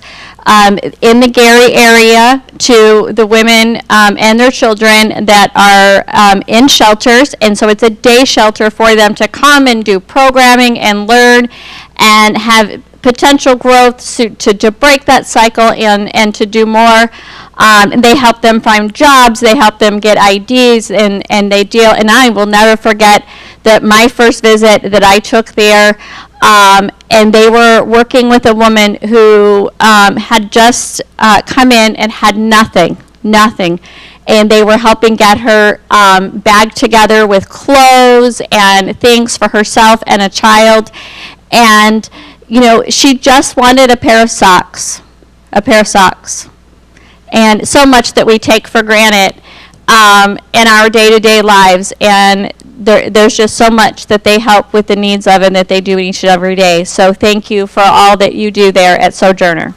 in the Gary area to the women and their children that are in shelters. And so it's a day shelter for them to come and do programming and learn and have potential growth to break that cycle and to do more. And they help them find jobs, they help them get IDs, and they deal. And I will never forget that my first visit that I took there, and they were working with a woman who had just come in and had nothing. And they were helping get her bag together with clothes and things for herself and a child. And, you know, she just wanted a pair of socks. And so much that we take for granted in our day-to-day lives. And there's just so much that they help with the needs of and that they do each and every day. So thank you for all that you do there at Sojourner.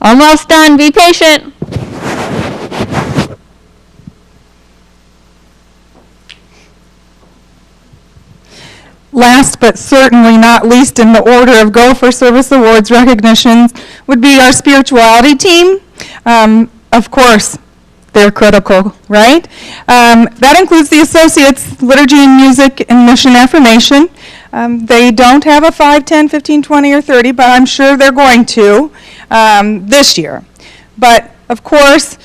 Almost done. Be patient. Last but certainly not least in the order of Go for Service Awards recognitions would be our spirituality team. Of course, they're critical, right? That includes the associates, liturgy and music and mission affirmation. They don't have a 5, 10, 15, 20, or 30, but I'm sure they're going to this year. But of course,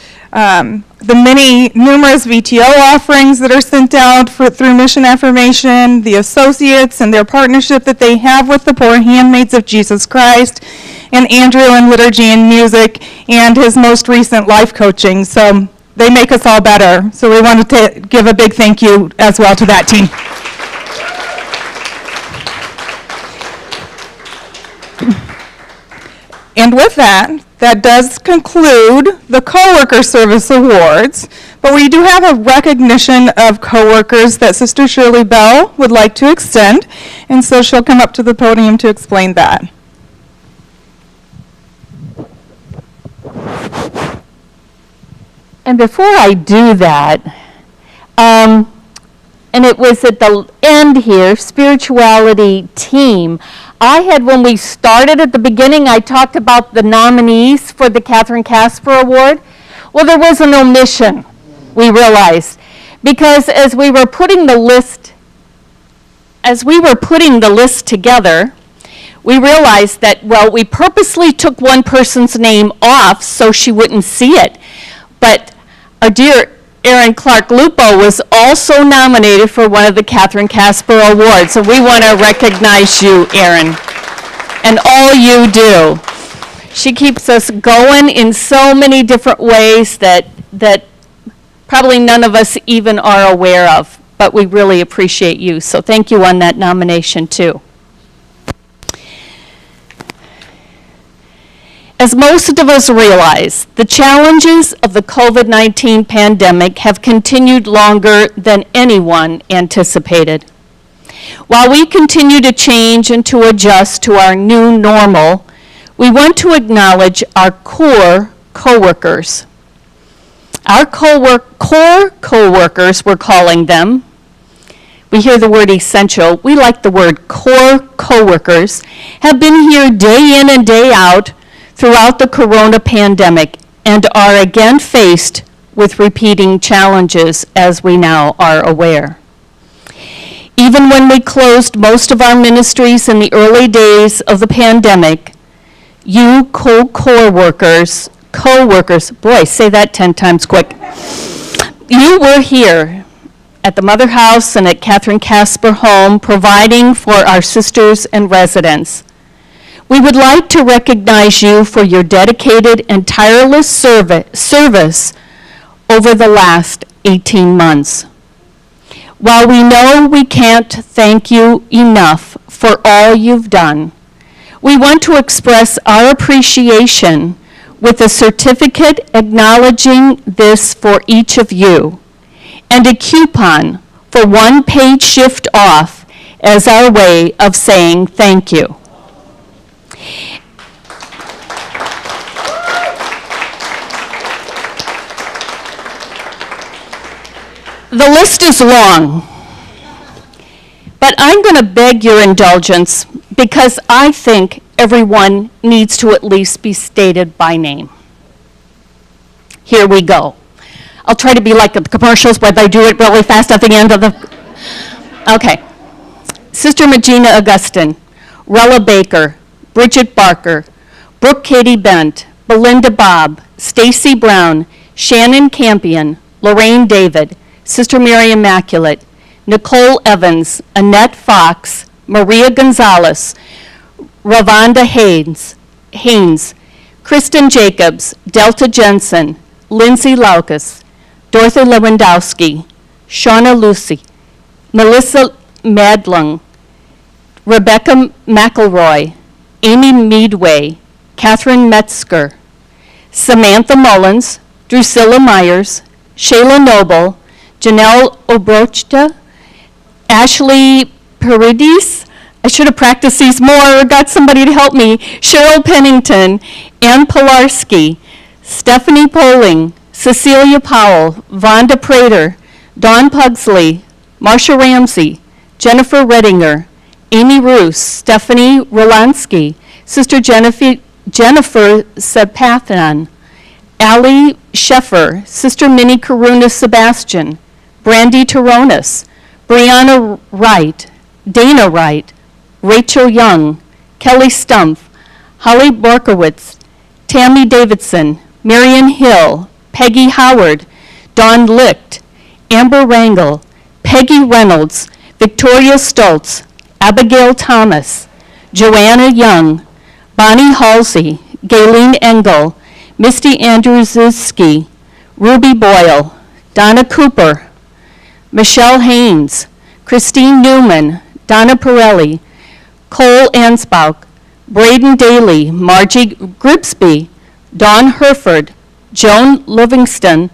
the numerous VTO offerings that are sent out through Mission Affirmation, the associates and their partnership that they have with the Poor Handmaids of Jesus Christ, and Andrew in Liturgy and Music, and his most recent life coaching. So they make us all better. So we wanted to give a big thank you as well to that team. And with that, that does conclude the Coworker Service Awards, but we do have a recognition of coworkers that Sister Shirley Bell would like to extend, and so she'll come up to the podium to explain that. And before I do that, and it was at the end here, spirituality team, when we started at the beginning, I talked about the nominees for the Catherine Casper Award. Well, there was an omission, we realized, because as we were putting the list together, we realized that, well, we purposely took one person's name off so she wouldn't see it. But our dear Erin Clark Lupo was also nominated for one of the Catherine Casper Awards. So we want to recognize you, Erin, and all you do. She keeps us going in so many different ways that probably none of us even are aware of, but we really appreciate you. So thank you on that nomination too. As most of us realize, the challenges of the COVID-19 pandemic have continued longer than anyone anticipated. While we continue to change and to adjust to our new normal, we want to acknowledge our core coworkers. Our core coworkers, we're calling them. We hear the word essential. We like the word core coworkers, have been here day in and day out throughout the corona pandemic and are again faced with repeating challenges, as we now are aware. Even when we closed most of our ministries in the early days of the pandemic, you coworkers, boy, say that 10 times quick. You were here at the Mother House and at Catherine Casper Home, providing for our sisters and residents. We would like to recognize you for your dedicated and tireless service over the last 18 months. While we know we can't thank you enough for all you've done, we want to express our appreciation with a certificate acknowledging this for each of you, and a coupon for one paid shift off as our way of saying thank you. The list is long, but I'm going to beg your indulgence because I think everyone needs to at least be stated by name. Here we go. I'll try to be like the commercials where they do it really fast at the end of the... Okay. Sister Magina Augustine, Rella Baker, Bridget Barker, Brooke Katie Bent, Belinda Bobb, Stacy Brown, Shannon Campion, Lorraine David, Sister Mary Immaculate, Nicole Evans, Annette Fox, Maria Gonzalez, Ravonda Haynes, Kristen Jacobs, Delta Jensen, Lindsay Laukus, Dorothy Lewandowski, Shauna Lucy, Melissa Madlung, Rebecca McElroy, Amy Meadway, Catherine Metzger, Samantha Mullins, Drusilla Myers, Shayla Noble, Janelle Obrochta, Ashley Paredes, I should have practiced these more or got somebody to help me, Cheryl Pennington, Ann Pilarski, Stephanie Poling, Cecilia Powell, Vonda Prater, Dawn Pugsley, Marsha Ramsey, Jennifer Redinger, Amy Roos, Stephanie Rolansky, Sister Jennifer Sepathan, Ali Sheffer, Sister Minnie Karuna Sebastian, Brandy Taronis, Brianna Wright, Dana Wright, Rachel Young, Kelly Stumpf, Holly Borkowitz, Tammy Davidson, Marion Hill, Peggy Howard, Dawn Licht, Amber Rangel, Peggy Reynolds, Victoria Stoltz, Abigail Thomas, Joanna Young, Bonnie Halsey, Gayleen Engel, Misty Andrzejewski, Ruby Boyle, Donna Cooper, Michelle Haynes, Christine Newman, Donna Pirelli, Cole Ansbach, Braden Daly, Margie Gribsby, Dawn Herford, Joan Livingston,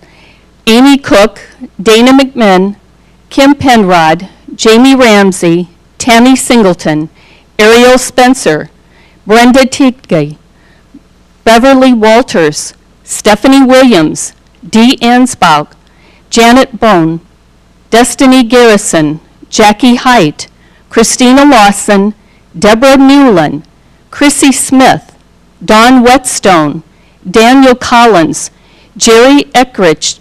Amy Cook, Dana McMinn, Kim Penrod, Jamie Ramsey, Tammy Singleton, Ariel Spencer, Brenda Tietke, Beverly Walters, Stephanie Williams, Dee Ansbach, Janet Bone, Destiny Garrison, Jackie Height, Christina Lawson, Deborah Newland, Chrissy Smith, Don Whetstone, Daniel Collins, Jerry Eckrich,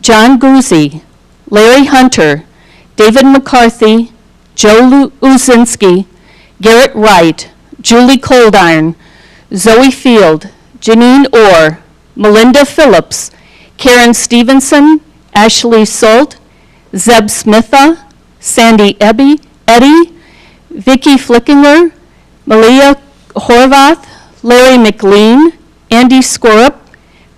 John Guzzi, Larry Hunter, David McCarthy, Joe Uzinski, Garrett Wright, Julie Coldiron, Zoe Field, Janine Orr, Melinda Phillips, Karen Stevenson, Ashley Solt, Zeb Smitha, Sandy Eddy, Vicki Flickinger, Malia Horvath, Larry McLean, Andy Skorup,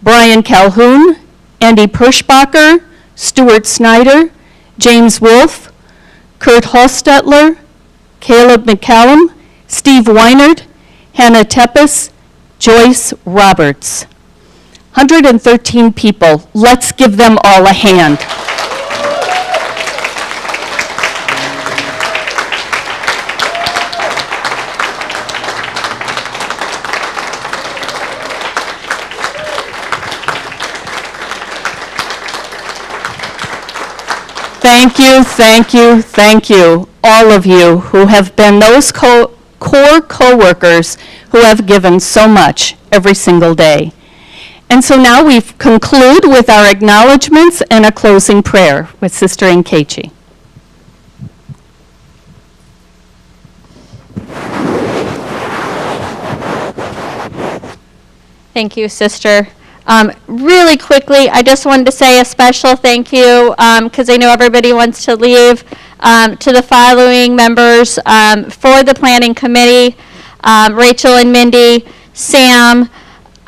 Brian Calhoun, Andy Perschbacher, Stuart Snyder, James Wolfe, Kurt Hostetler, Caleb McCallum, Steve Weinert, Hannah Tepes, Joyce Roberts. 113 people. Let's give them all a hand. Thank you, thank you, thank you, all of you who have been those core co-workers who have given so much every single day. And so now we conclude with our acknowledgments and a closing prayer with Sister Nkechi. Thank you, Sister. Really quickly, I just wanted to say a special thank you, because I know everybody wants to leave, to the following members for the Planning Committee, Rachel and Mindy, Sam,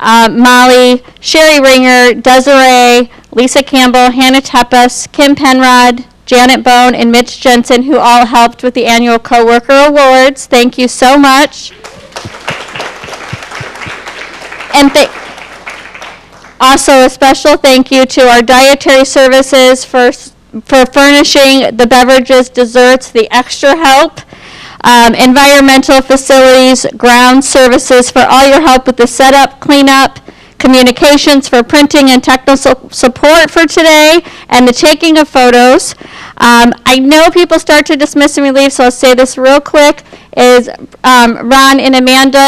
Molly, Sherry Ringer, Desiree, Lisa Campbell, Hannah Tepes, Kim Penrod, Janet Bone, and Mitch Jensen, who all helped with the annual Coworker Awards. Thank you so much. And also a special thank you to our dietary services for furnishing the beverages, desserts, the extra help. Environmental facilities, ground services for all your help with the setup, cleanup, communications for printing and technical support for today, and the taking of photos. I know people start to dismiss and leave, so I'll say this real quick, is Ron and Amanda,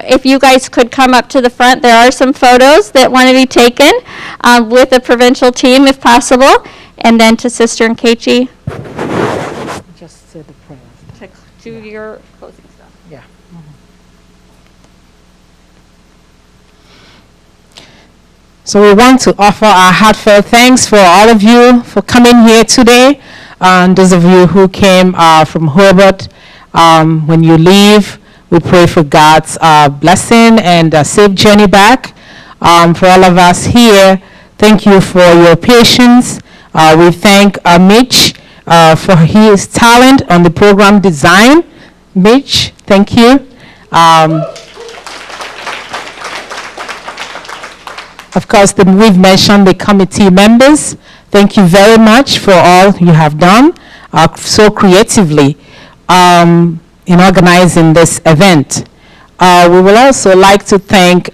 if you guys could come up to the front, there are some photos that want to be taken with the provincial team if possible. And then to Sister Nkechi. Just say the prayer. To do your closing stuff. Yeah. So we want to offer our heartfelt thanks for all of you for coming here today. Those of you who came from Hobart, when you leave, we pray for God's blessing and a safe journey back. For all of us here, thank you for your patience. We thank Mitch for his talent on the program design. Mitch, thank you. Of course, we've mentioned the committee members. Thank you very much for all you have done so creatively in organizing this event. We will also like to thank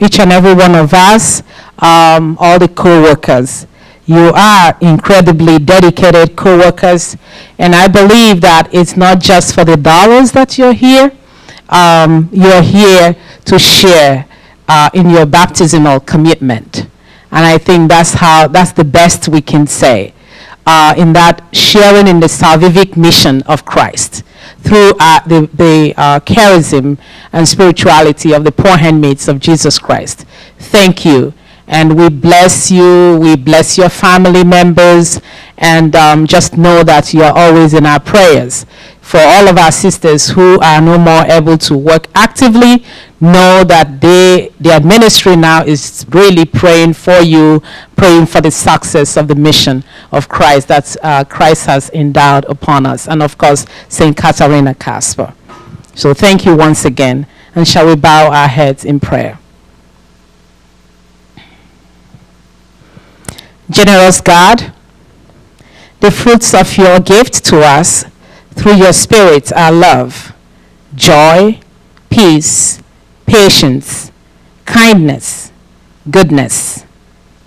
each and every one of us, all the co-workers. You are incredibly dedicated co-workers, and I believe that it's not just for the dollars that you're here. You're here to share in your baptismal commitment. And I think that's the best we can say, in that sharing in the salvific mission of Christ through the charism and spirituality of the poor handmaids of Jesus Christ. Thank you. And we bless you, we bless your family members, and just know that you are always in our prayers. For all of our sisters who are no more able to work actively, know that their ministry now is really praying for you, praying for the success of the mission of Christ that Christ has endowed upon us. And of course, St. Katarina Kasper. So thank you once again. And shall we bow our heads in prayer? Generous God, the fruits of your gift to us through your Spirit are love, joy, peace, patience, kindness, goodness,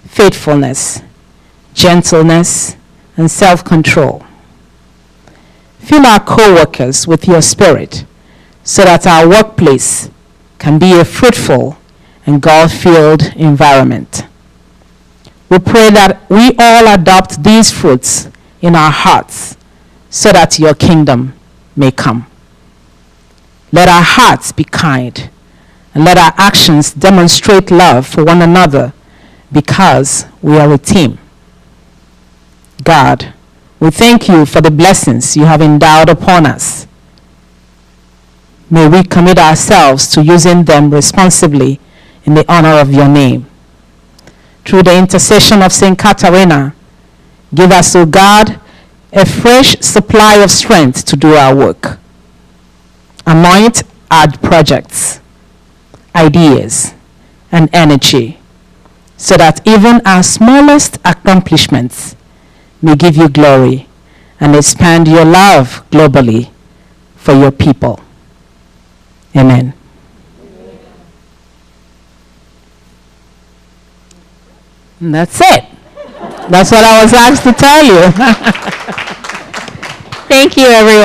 faithfulness, gentleness, and self-control. Fill our co-workers with your Spirit so that our workplace can be a fruitful and God-filled environment. We pray that we all adopt these fruits in our hearts so that your kingdom may come. Let our hearts be kind, and let our actions demonstrate love for one another because we are a team. God, we thank you for the blessings you have endowed upon us. May we commit ourselves to using them responsibly in the honor of your name. Through the intercession of St. Caterina, give us, O God, a fresh supply of strength to do our work. Anoint our projects, ideas, and energy, so that even our smallest accomplishments may give you glory and expand your love globally for your people. Amen. And that's it. That's what I was asked to tell you. Thank you, everyone.